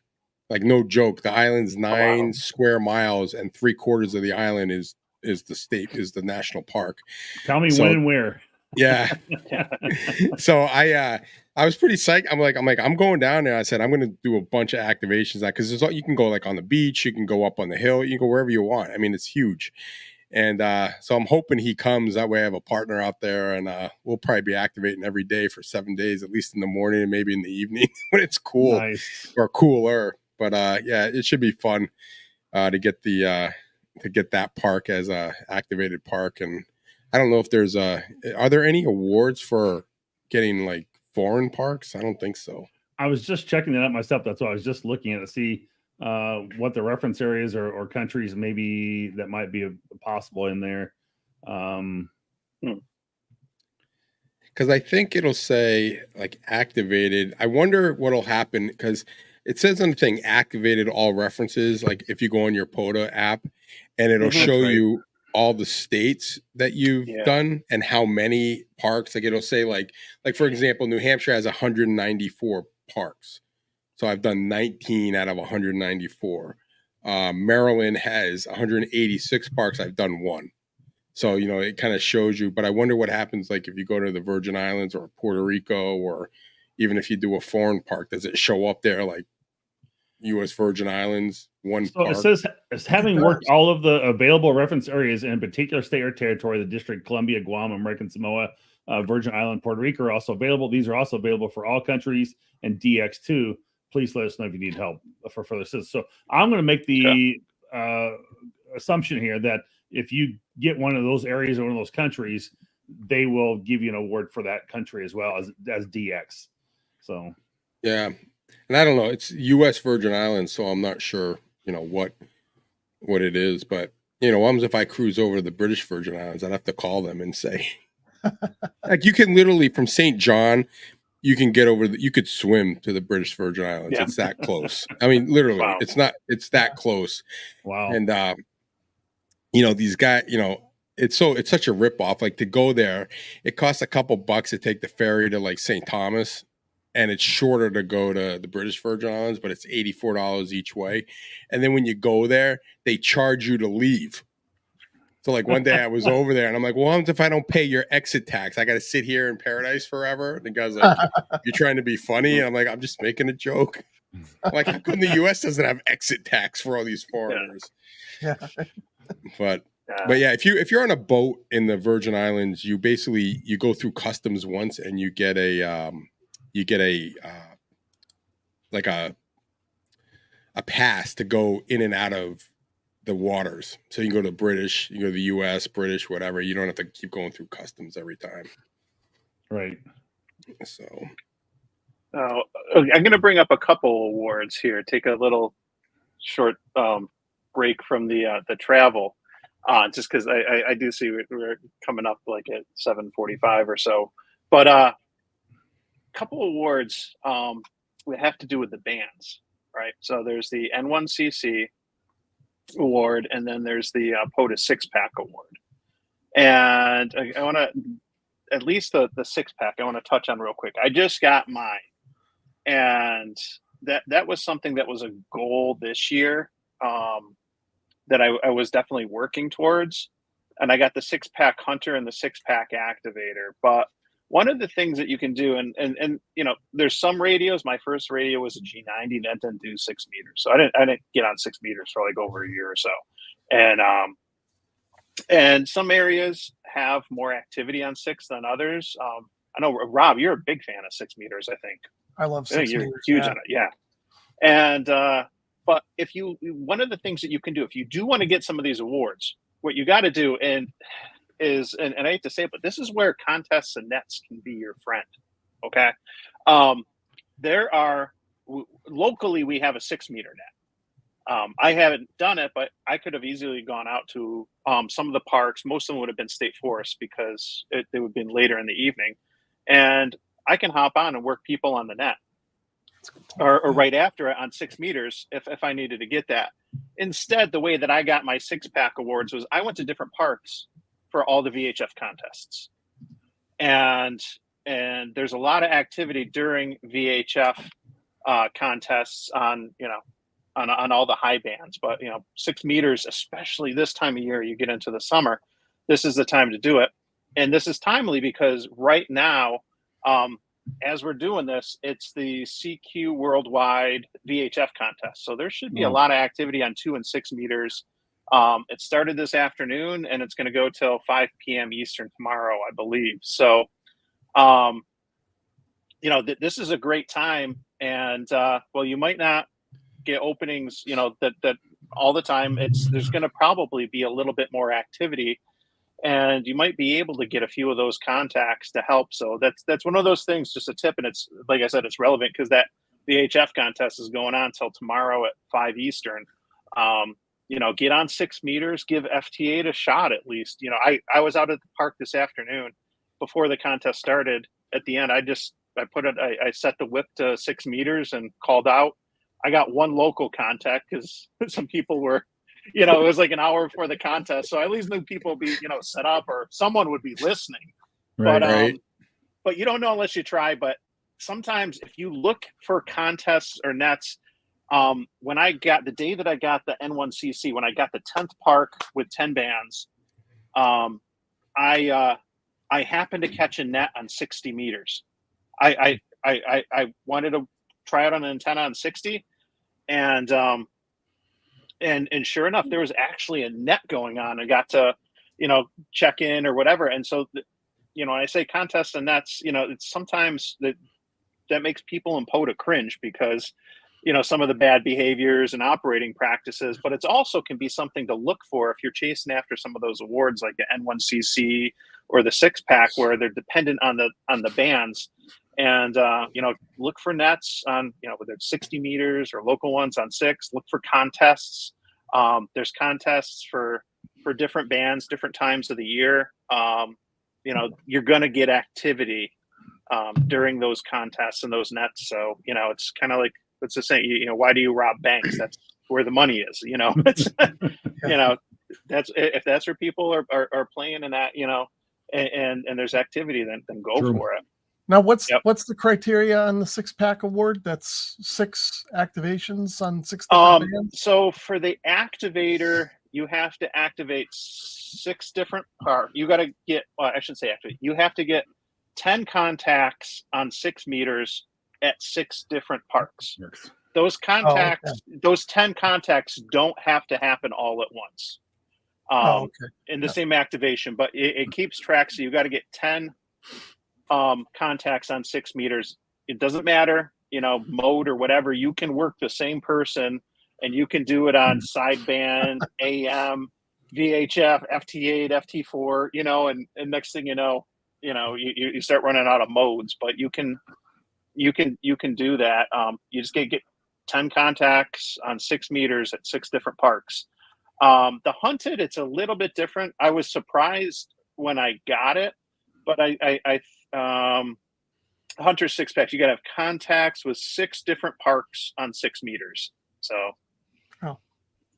Like, no joke. The island's 9 square miles, and 3/4 of the island is the national park. Tell me when and where. Yeah. So I was pretty psyched. I'm going down there. I said, I'm going to do a bunch of activations because you can go like on the beach, you can go up on the hill, you can go wherever you want. I mean, it's huge. And so I'm hoping he comes. That way I have a partner out there, and we'll probably be activating every day for 7 days, at least in the morning and maybe in the evening when it's cool. Nice. Or cooler. But yeah, it should be fun to get that park as a activated park. And I don't know if there's are there any awards for getting like foreign parks? I don't think so. I was just checking that out myself. That's why I was just looking at to see what the reference areas or countries maybe that might be possible in there. Because I think it'll say like activated. I wonder what'll happen because it says on the thing activated all references. Like if you go on your POTA app, and it'll show you all the states that you've done and how many parks. Like it'll say like for example, New Hampshire has 194 parks. So I've done 19 out of 194. Maryland has 186 parks. I've done 1. So, it kind of shows you, but I wonder what happens like if you go to the Virgin Islands or Puerto Rico, or even if you do a foreign park, does it show up there like U.S. Virgin Islands, one park? It says, as having worked all of the available reference areas in a particular state or territory, the District Columbia, Guam, American Samoa, Virgin Island, Puerto Rico are also available. These are also available for all countries and DX2. Please let us know if you need help for further assistance. So I'm going to make the assumption here that if you get one of those areas or one of those countries, they will give you an award for that country as well as DX. So, yeah. And I don't know, it's U.S. Virgin Islands, so I'm not sure, what it is. But, if I cruise over to the British Virgin Islands, I'd have to call them and say, like, you can literally from St. John, you can get over you could swim to the British Virgin Islands. Yeah. It's that close. I mean, literally, it's that close. Wow. And, these guys, it's such a ripoff. Like to go there, it costs a couple bucks to take the ferry to like St. Thomas, and it's shorter to go to the British Virgin Islands, but it's $84 each way. And then when you go there, they charge you to leave. So like one day I was over there and I'm like, well, what if I don't pay your exit tax? I got to sit here in paradise forever. And the guy's like, you're trying to be funny? And I'm like, I'm just making a joke. I'm like, how come the U.S. doesn't have exit tax for all these foreigners? Yeah. But yeah, if you're on a boat in the Virgin Islands, you go through customs once and you get a pass to go in and out of the waters. So you can go to British, you go to the US, British, whatever. You don't have to keep going through customs every time. Right. So I'm going to bring up a couple awards here. Take a little short break from the travel, just because I do see we're coming up like at 7:45 or so. But a couple awards we have to do with the bands, right? So there's the N1CC award, and then there's the POTA 6-pack award. And I want to, at least the 6-pack, I want to touch on real quick. I just got mine, and that was something that was a goal this year that I was definitely working towards. And I got the 6-pack Hunter and the 6-pack Activator. But one of the things that you can do, and there's some radios. My first radio was a G90 that didn't do 6 meters, so I didn't get on 6 meters for like over a year or so. And And some areas have more activity on 6 than others. I know, Rob, you're a big fan of 6 meters, I think. I love I think 6 you're meters. huge Yeah. on it, yeah. And but one of the things that you can do if you do want to get some of these awards, what you got to do and I hate to say it, but this is where contests and nets can be your friend. Okay, there are locally we have a 6 meter net. I haven't done it, but I could have easily gone out to some of the parks. Most of them would have been state forests because they would have been later in the evening, and I can hop on and work people on the net. Or right after it on 6 meters if I needed to get that. Instead, the way that I got my 6-pack awards was I went to different parks for all the VHF contests. And there's a lot of activity during VHF contests on, on all the high bands. But, 6 meters, especially this time of year, you get into the summer, this is the time to do it. And this is timely because right now, as we're doing this, it's the CQ Worldwide VHF contest. So there should be a lot of activity on 2 and 6 meters. It started this afternoon and it's going to go till 5 p.m. Eastern tomorrow, I believe. So, this is a great time. And, you might not get openings, that all the time. There's going to probably be a little bit more activity. And you might be able to get a few of those contacts to help. So that's one of those things, just a tip. And it's, like I said, it's relevant because that VHF contest is going on till tomorrow at 5 Eastern. Get on 6 meters, give FT8 a shot at least. I was out at the park this afternoon before the contest started. At the end, I set the whip to 6 meters and called out. I got one local contact because some people were, it was like an hour before the contest. So I at least knew people would be, set up or someone would be listening. Right. But you don't know unless you try. But sometimes if you look for contests or nets, when I got the day that I got the N1CC, when I got the 10th park with 10 bands, I happened to catch a net on 60 meters. I wanted to try out on an antenna on 60 and sure enough, there was actually a net going on. I got to, check in or whatever. And so, when I say contests and nets, it's sometimes that makes people in POTA cringe because, some of the bad behaviors and operating practices, but it's also can be something to look for if you're chasing after some of those awards like the N1CC or the 6-pack where they're dependent on the bands. And, look for nets on, whether it's 60 meters or local ones on 6, look for contests. There's contests for different bands, different times of the year. You're going to get activity during those contests and those nets. So, it's kind of like, it's the same, why do you rob banks? That's where the money is, it's, that's, if that's where people are playing in that, and there's activity, then go for it. Now, what's the criteria on the 6-pack award? That's 6 activations on 6 different bands? So for the activator, you have to activate 6 different parts. You got to get, I shouldn't say activate. You have to get 10 contacts on 6 meters at 6 different parks. Those contacts, those 10 contacts don't have to happen all at once in the same activation, but it keeps track. So you got to get 10 contacts on 6 meters. It doesn't matter, mode or whatever. You can work the same person and you can do it on sideband, AM, VHF, FT8, FT4, and next thing you know, you start running out of modes, but you can do that. You just get 10 contacts on 6 meters at 6 different parks. The hunted, it's a little bit different. I was surprised when I got it, but Hunter 6-packs, you got to have contacts with 6 different parks on 6 meters. So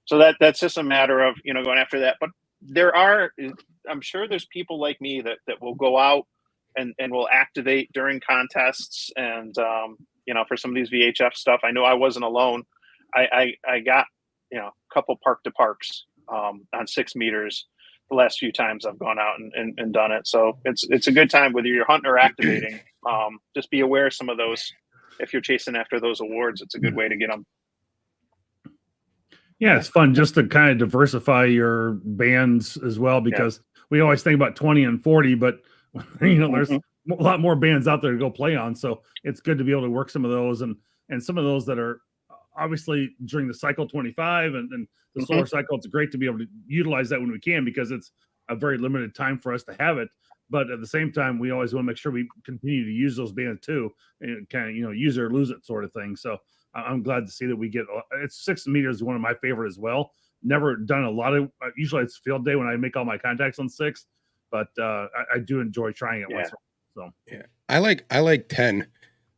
that's just a matter of, going after that. But I'm sure there's people like me that will go out and will activate during contests. And, for some of these VHF stuff, I know I wasn't alone. I got, a couple park to parks on 6 meters the last few times I've gone out and done it. So it's a good time whether you're hunting or activating. Just be aware of some of those. If you're chasing after those awards, it's a good way to get them. Yeah, it's fun just to kind of diversify your bands as well, because we always think about 20 and 40, but there's a lot more bands out there to go play on. So it's good to be able to work some of those and some of those that are obviously during the cycle 25 and the solar cycle. It's great to be able to utilize that when we can, because it's a very limited time for us to have it. But at the same time, we always want to make sure we continue to use those bands too, and kind of, use it or lose it sort of thing. So I'm glad to see that we get it's 6 meters is one of my favorite as well. Never done a lot of, usually it's field day when I make all my contacts on 6, but I do enjoy trying it once. So I like 10.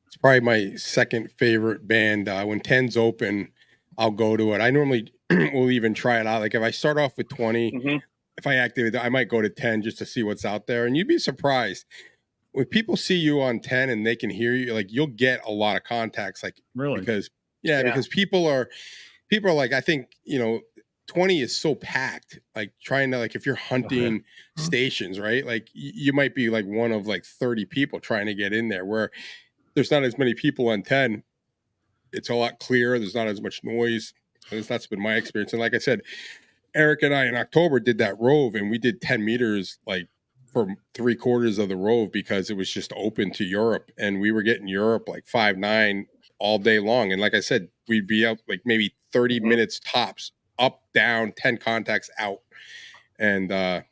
It's probably my second favorite band. When 10's open, I'll go to it. I normally will even try it out. Like if I start off with 20, if I activate it, I might go to 10 just to see what's out there. And you'd be surprised when people see you on 10 and they can hear you, like you'll get a lot of contacts, like really, because because people are like, I think, 20 is so packed, like trying to, like, if you're hunting stations, right? Like you might be like one of like 30 people trying to get in there, where there's not as many people on 10. It's a lot clearer. There's not as much noise. At least that's been my experience. And like I said, Eric and I in October did that rove, and we did 10 meters like for 3/4 of the rove, because it was just open to Europe, and we were getting Europe like 5-9 all day long. And like I said, we'd be up like maybe 30 minutes tops, up, down, 10 contacts out. And then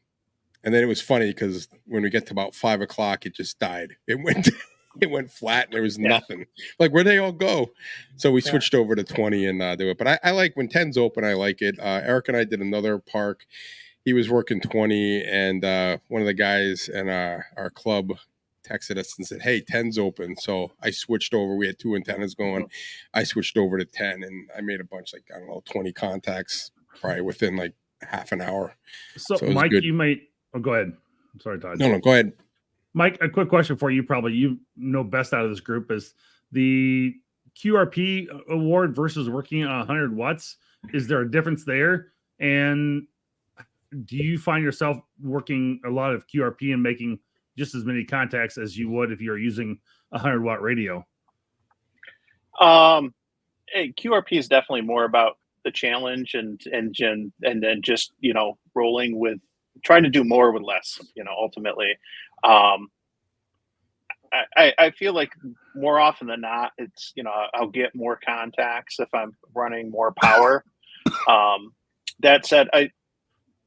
it was funny because when we get to about 5 o'clock, it just died. It went flat and there was nothing. Like, where'd they all go? So we switched over to 20 and do it. But I like when 10's open, I like it. Eric and I did another park. He was working 20, and one of the guys in our club texted us and said, hey, 10's open. So I switched over. We had 2 antennas going. I switched over to 10, and I made a bunch, like, I don't know, 20 contacts probably within like half an hour. So Mike, good. You might go ahead. I'm sorry, Todd. No, go ahead. Mike, a quick question for you. Probably you know best out of this group is the QRP award versus working on 100 watts. Is there a difference there? And do you find yourself working a lot of QRP and making just as many contacts as you would if you're using a 100-watt radio? QRP is definitely more about the challenge and then just, rolling with, trying to do more with less, ultimately. I feel like more often than not, it's, I'll get more contacts if I'm running more power. That said,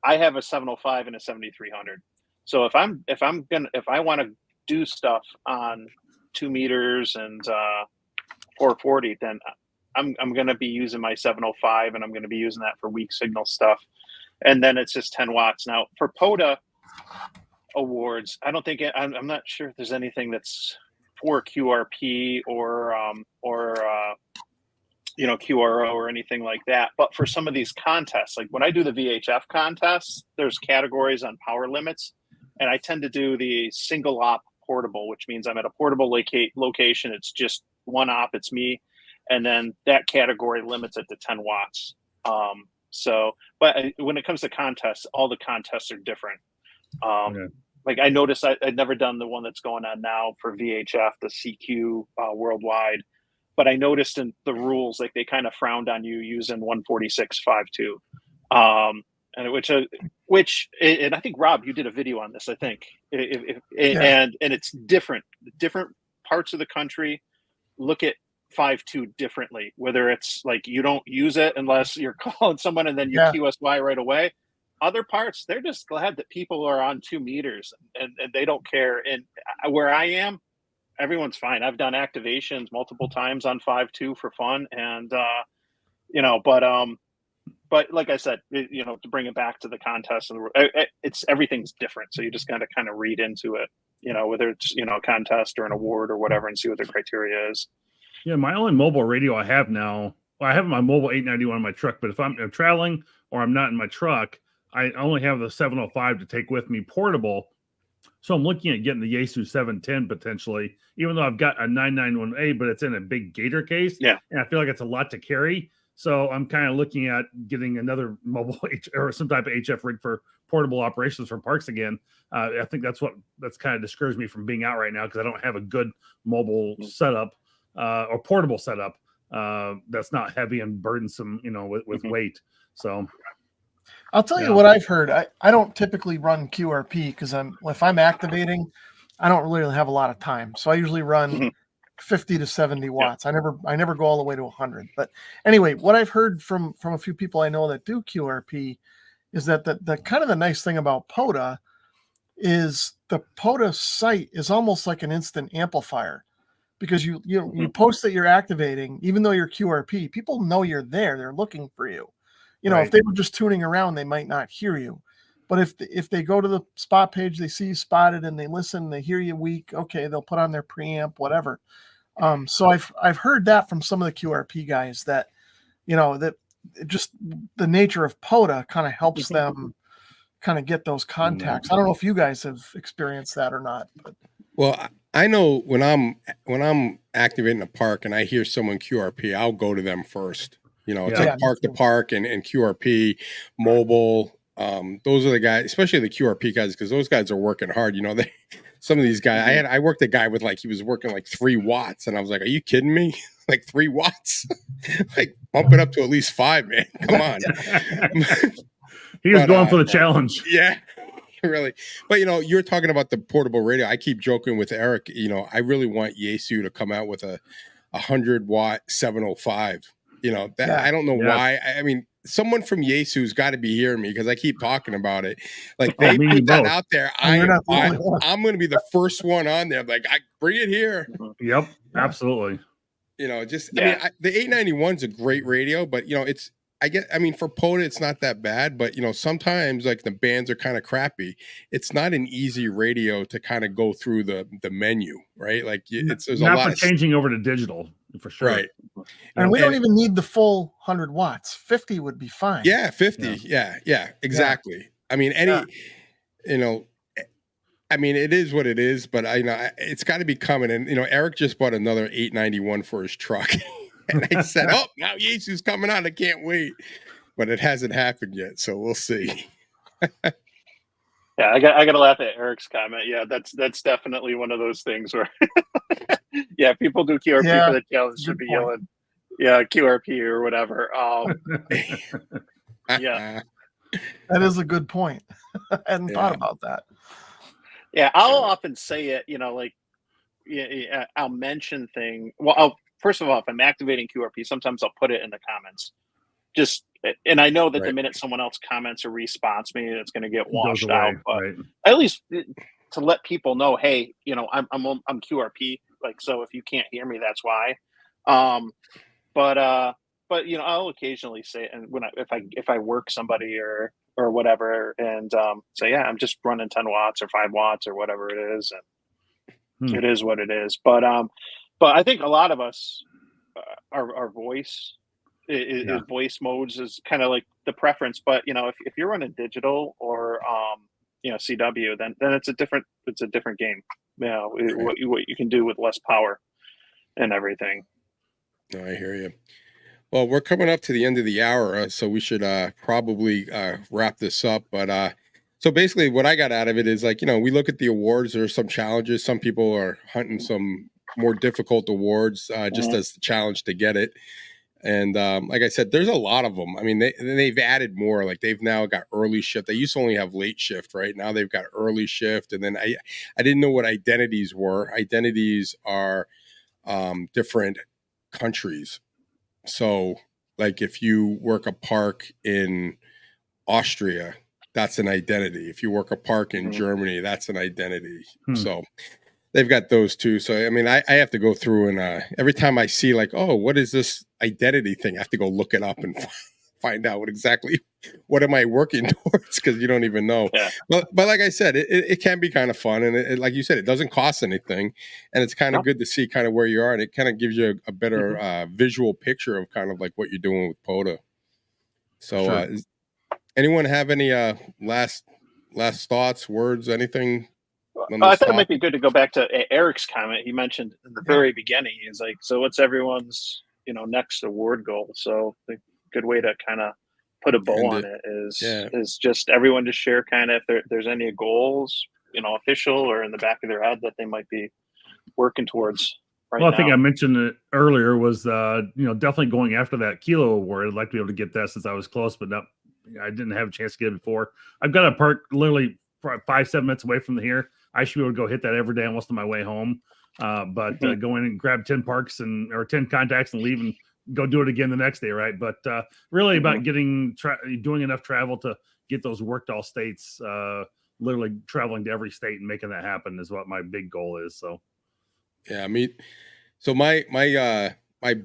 I have a 705 and a 7300. So if I want to do stuff on 2 meters and 440, then I'm going to be using my 705, and I'm going to be using that for weak signal stuff. And then it's just 10 watts. Now for POTA awards, I don't think I'm not sure if there's anything that's for QRP or QRO or anything like that. But for some of these contests, like when I do the VHF contests, there's categories on power limits, and I tend to do the single op portable, which means I'm at a portable location. It's just one op, it's me, and then that category limits it to 10 watts. But when it comes to contests, all the contests are different. Like I noticed I'd never done the one that's going on now for VHF, the CQ worldwide, but I noticed in the rules, like they kind of frowned on you using 146.52. And and I think Rob, you did a video on this, I think, and it's different parts of the country look at 5.2 differently, whether it's like you don't use it unless you're calling someone and then you QSY right away. Other parts, they're just glad that people are on 2 meters and they don't care. And where I am, everyone's fine. I've done activations multiple times on 5.2 for fun. And, but like I said, to bring it back to the contest, it's everything's different. So you just got to kind of read into it, whether it's, a contest or an award or whatever, and see what the criteria is. Yeah, my only mobile radio I have now, I have my mobile 891 in my truck, but if I'm traveling or I'm not in my truck, I only have the 705 to take with me portable. So I'm looking at getting the Yaesu 710 potentially, even though I've got a 991A, but it's in a big gator case. Yeah. And I feel like it's a lot to carry. So I'm kind of looking at getting another mobile or some type of HF rig for portable operations for parks again. I think that's kind of discouraged me from being out right now, because I don't have a good mobile setup or portable setup that's not heavy and burdensome, with weight. So I'll tell you what I've heard. I don't typically run QRP because if I'm activating, I don't really have a lot of time. So I usually run 50 to 70 watts. I never go all the way to 100. But anyway, what I've heard from a few people I know that do QRP is that the kind of the nice thing about POTA is the POTA site is almost like an instant amplifier, because you post that you're activating, even though you're QRP, people know you're there. They're looking for you. If they were just tuning around, they might not hear you. But if they go to the spot page, they see you spotted and they listen, they hear you weak, okay, they'll put on their preamp, whatever. So I've heard that from some of the QRP guys that, that just the nature of POTA kind of helps them kind of get those contacts. I don't know if you guys have experienced that or not. But. Well, I know when I'm activating a park and I hear someone QRP, I'll go to them first. It's like park to park and QRP, mobile. Those are the guys, especially the QRP guys, because those guys are working hard. Some of these guys, I worked a guy with he was working 3 watts, and I was like, "Are you kidding me? 3 watts? Bump it up to at least 5, man. Come on." He was going for the challenge. Yeah, really. But you're talking about the portable radio. I keep joking with Eric. I really want Yaesu to come out with a 100-watt 705. I don't know why. I mean, someone from Yaesu's got to be hearing me because I keep talking about it. They put that out there. I'm going to be the first one on there. I bring it here. Yep, absolutely. I mean, the 891's a great radio, but for POTA, it's not that bad. But sometimes the bands are kind of crappy. It's not an easy radio to kind of go through the menu, right? There's not a lot for changing over to digital. For sure. Right. And we don't even need the full 100 watts. 50 would be fine. Yeah, 50. Yeah, exactly. Yeah. I mean, it is what it is, but it's got to be coming. And, Eric just bought another 891 for his truck. And I said, now Yaesu's coming on. I can't wait. But it hasn't happened yet, so we'll see. Yeah, I got to laugh at Eric's comment. Yeah, that's definitely one of those things where, people do QRP for the challenge should be yelling, QRP or whatever. That is a good point. I hadn't thought about that. Yeah, I'll often say it. I'll mention thing. Well, first of all, if I'm activating QRP, sometimes I'll put it in the comments. And I know that the minute someone else comments or responds me, it's going to get washed out. But at least to let people know, hey, I'm QRP. So if you can't hear me, that's why. But I'll occasionally say, and if I work somebody or whatever, and say, I'm just running 10 watts or 5 watts or whatever it is, and it is what it is. But I think a lot of us, our voice. Voice modes is kind of the preference, but if you're running digital or CW, then it's a different game. What you can do with less power and everything. No, I hear you. Well, we're coming up to the end of the hour, so we should probably wrap this up. But so basically, what I got out of it is we look at the awards. There are some challenges. Some people are hunting some more difficult awards just as the challenge to get it. And like I said, there's a lot of them. I mean, they've added more. They've now got early shift. They used to only have late shift, right? Now they've got early shift. And then I didn't know what identities were. Identities are different countries. So if you work a park in Austria, that's an identity. If you work a park in Germany, that's an identity. So they've got those too. So, I mean, I have to go through and every time I see what is this identity thing? I have to go look it up and find out what am I working towards? Because you don't even know. Yeah. But like I said, it can be kind of fun. And it, like you said, it doesn't cost anything. And it's kind of good to see kind of where you are. And it kind of gives you a better visual picture of kind of what you're doing with POTA. So anyone have any last thoughts, words, anything? I thought it might be good to go back to Eric's comment. He mentioned in the very beginning, he's like, so what's everyone's, next award goal? So the good way to kind of put a bow on it is just everyone to share kind of if there's any goals, official or in the back of their head that they might be working towards. right Well, I think now. I mentioned it earlier was, definitely going after that kilo award. I'd like to be able to get that since I was close, but I didn't have a chance to get it before. I've got a park literally 5-7 minutes away from here. I should be able to go hit that every day almost on my way home. But go in and grab 10 parks or 10 contacts and leave and go do it again the next day. Right. But really about doing enough travel to get those worked all states, literally traveling to every state and making that happen is what my big goal is. So. Yeah, so my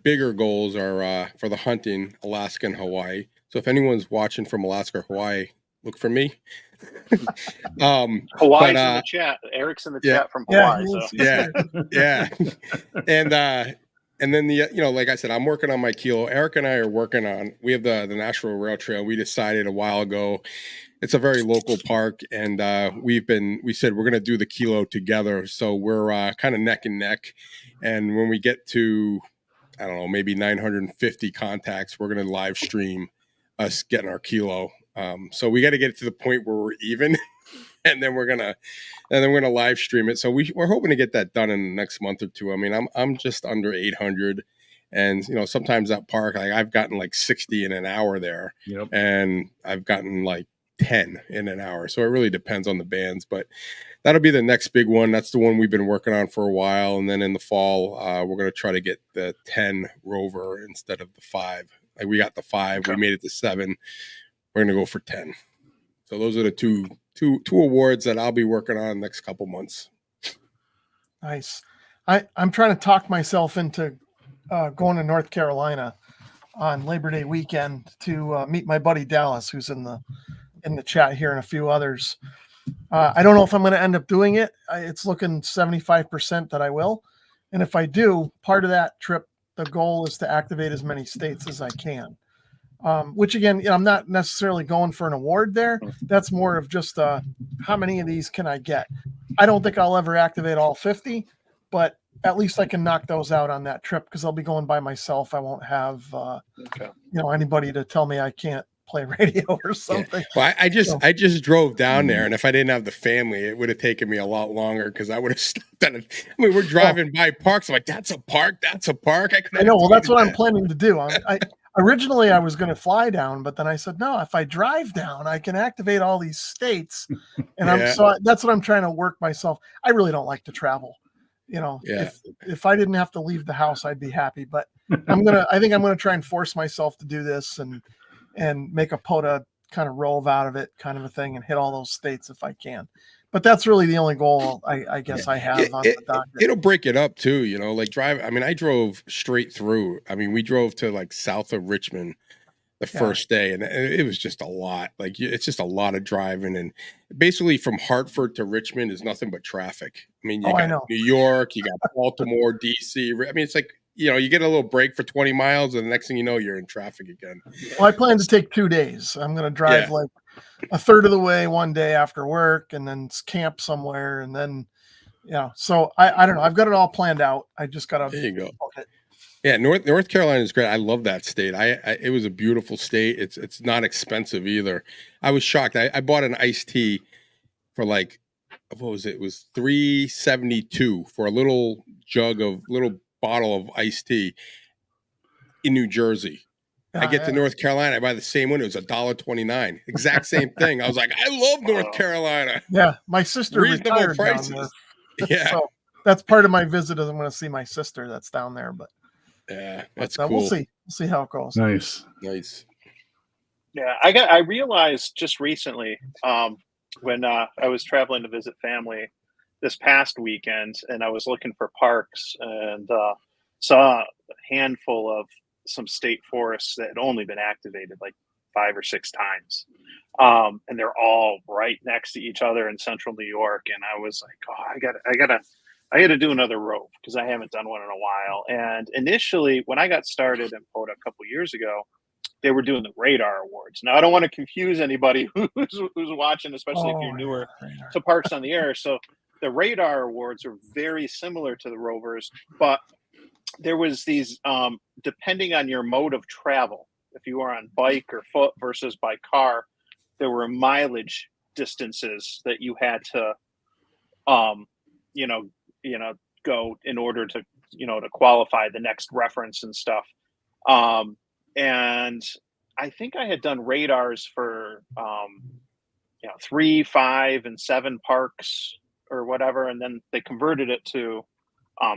bigger goals are for the hunting, Alaska and Hawaii. So if anyone's watching from Alaska or Hawaii, look for me. Hawaii's in the chat. Eric's in the chat from Hawaii. Yeah. And then like I said, I'm working on my kilo. Eric and I are working on. We have the National Rail Trail. We decided a while ago. It's a very local park, and we said we're going to do the kilo together. So we're kind of neck and neck. And when we get to, I don't know, maybe 950 contacts, we're going to live stream us getting our kilo. So we got to get to the point where we're even, and then we're gonna live stream it. So we're hoping to get that done in the next month or two. I mean, I'm just under 800. And sometimes that park, like I've gotten like 60 in an hour there. Yep. And I've gotten like 10 in an hour. So it really depends on the bands, but that'll be the next big one. That's the one we've been working on for a while. And then in the fall, we're going to try to get the 10 Rover instead of the 5. Like we got the 5, okay. We made it to 7. We're going to go for 10. So those are the two awards that I'll be working on next couple months. Nice. I'm trying to talk myself into going to North Carolina on Labor Day weekend to meet my buddy Dallas, who's in the chat here, and a few others. I don't know if I'm going to end up doing it. It's looking 75% that I will. And if I do, part of that trip, the goal is to activate as many states as I can. Which again, I'm not necessarily going for an award there. That's more of just how many of these can I get? I don't think I'll ever activate all 50, but at least I can knock those out on that trip because I'll be going by myself. I won't have anybody to tell me I can't play radio or something. Yeah. Well, I just drove down there, and if I didn't have the family, it would have taken me a lot longer because I would have stopped at we're driving by parks. I'm like, that's a park. I know. Well, that's what I'm planning to do. Originally, I was going to fly down, but then I said, no, if I drive down, I can activate all these states. And that's what I'm trying to work myself. I really don't like to travel. If I didn't have to leave the house, I'd be happy. But I think I'm going to try and force myself to do this and make a POTA kind of rove out of it kind of a thing and hit all those states if I can. But that's really the only goal I guess I have on the docket. It'll break it up too, like drive. I mean, I drove straight through. I mean, we drove to like south of Richmond the first day, and it was just a lot. Like it's just a lot of driving, and basically from Hartford to Richmond is nothing but traffic. I mean, you got New York, you got Baltimore, DC. I mean, it's like, you get a little break for 20 miles, and the next thing you know, you're in traffic again. Well, I plan to take 2 days. I'm going to drive like a third of the way one day after work, and then camp somewhere, and then, So I don't know. I've got it all planned out. I just got to. There you go. Yeah, North Carolina is great. I love that state. It was a beautiful state. It's not expensive either. I was shocked. I bought an iced tea for like, what was it? It was $3.72 for a little bottle of iced tea in New Jersey. I get to North Carolina, I buy the same one. It was $1.29. Exact same thing. I was like, I love North Carolina. Yeah, my sister retired prices. Down there. Yeah, so that's part of my visit. Is I'm going to see my sister that's down there. But that's cool. We'll see how it goes. Nice. Yeah, I realized just recently when I was traveling to visit family this past weekend, and I was looking for parks and saw a handful of some state forests that had only been activated like 5 or 6 times. And they're all right next to each other in central New York. And I was like, I gotta do another rove because I haven't done one in a while. And initially when I got started in POTA a couple years ago, they were doing the radar awards. Now I don't want to confuse anybody who's watching, especially if you're newer to Parks on the Air. So the radar awards are very similar to the rovers, but there was these, depending on your mode of travel, if you were on bike or foot versus by car, there were mileage distances that you had to, go in order to to qualify the next reference and stuff. And I think I had done radars for 3, 5, and 7 parks or whatever, and then they converted it to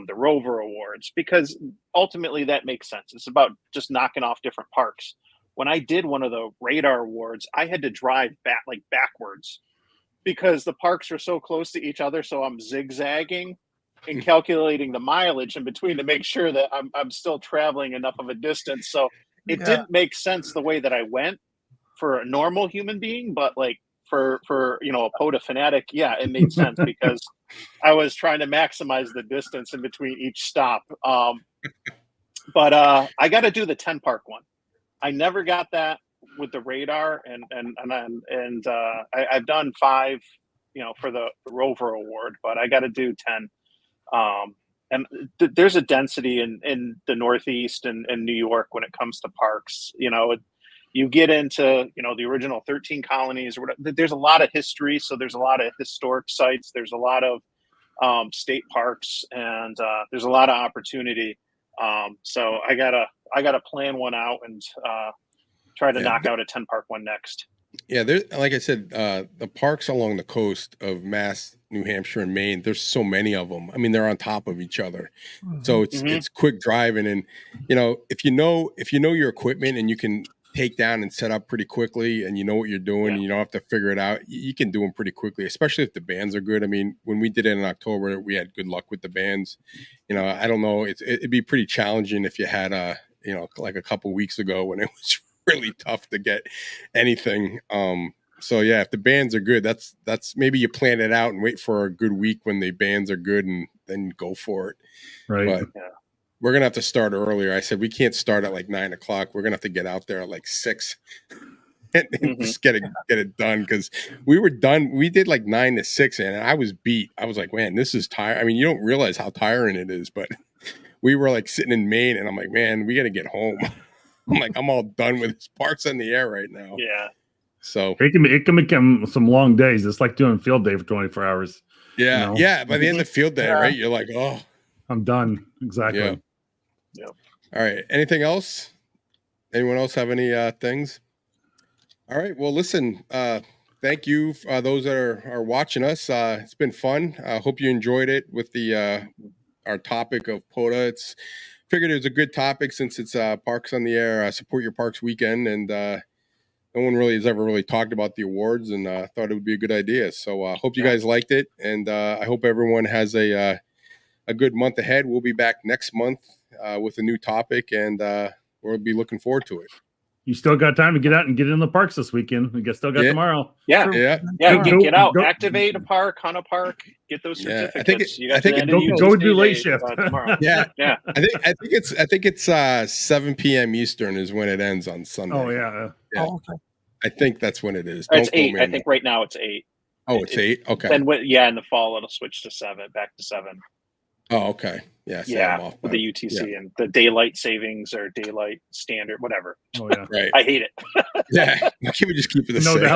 the Rover Awards, because ultimately that makes sense. It's about just knocking off different parks. When I did one of the radar awards, I had to drive backwards because the parks are so close to each other. So I'm zigzagging and calculating the mileage in between to make sure that I'm still traveling enough of a distance. So it didn't make sense the way that I went for a normal human being, but like for a POTA fanatic, it made sense because I was trying to maximize the distance in between each stop. But I got to do the 10 park one. I never got that with the radar, and I've done 5, for the Rover Award, but I got to do 10. And there's a density in the Northeast and New York when it comes to parks. You get into the original 13 colonies or whatever. There's a lot of history, so there's a lot of historic sites. There's a lot of state parks, and there's a lot of opportunity. So I gotta plan one out and try to knock out a 10 park one next. Yeah, like I said, the parks along the coast of Mass, New Hampshire, and Maine, there's so many of them. I mean, they're on top of each other. So it's quick driving, and if you know your equipment and you can take down and set up pretty quickly, and you know what you're doing, and you don't have to figure it out, you can do them pretty quickly, especially if the bands are good. I mean, when we did it in October, we had good luck with the bands. I don't know, it'd be pretty challenging if you had like a couple weeks ago when it was really tough to get anything. So yeah, if the bands are good, that's maybe you plan it out and wait for a good week when the bands are good and then go for it. Right. But we're gonna have to start earlier. I said we can't start at like 9 o'clock. We're gonna have to get out there at like 6 and just get it done, because we were done. We did like 9 to 6, and I was beat. I was like, man, this is tired. I mean, you don't realize how tiring it is, but we were like sitting in Maine, and I'm like, man, we got to get home. I'm like, I'm all done with this. Parks on the air right now. Yeah. So it can become some long days. It's like doing field day for 24 hours. Yeah. Yeah. By the end of field day, right? You're like, oh, I'm done. Exactly. Yeah. All right. Anything else? Anyone else have any things? All right. Well, listen, thank you, those that are watching us. It's been fun. I hope you enjoyed it with our topic of POTA. Figured it was a good topic since it's Parks on the Air, Support Your Parks weekend, and no one really has ever really talked about the awards, and thought it would be a good idea. So I hope you guys liked it, and I hope everyone has a good month ahead. We'll be back next month with a new topic, and we'll be looking forward to it. You still got time to get out and get in the parks this weekend. We still got tomorrow. Yeah. Get out, go, activate a park, hunt a park, get those certificates. Go do late shift tomorrow. Yeah. I think it's 7 p.m. Eastern is when it ends on Sunday. Oh yeah. Oh, okay. I think that's when it is. It's 8. I think right now it's 8. Oh, it's 8. Okay. And in the fall it'll switch to 7, back to 7. Oh, okay. Yeah. So I'm off with the UTC and the daylight savings or daylight standard, whatever. Oh yeah. Right. I hate it. Yeah. Can we just keep it the No same? doubt.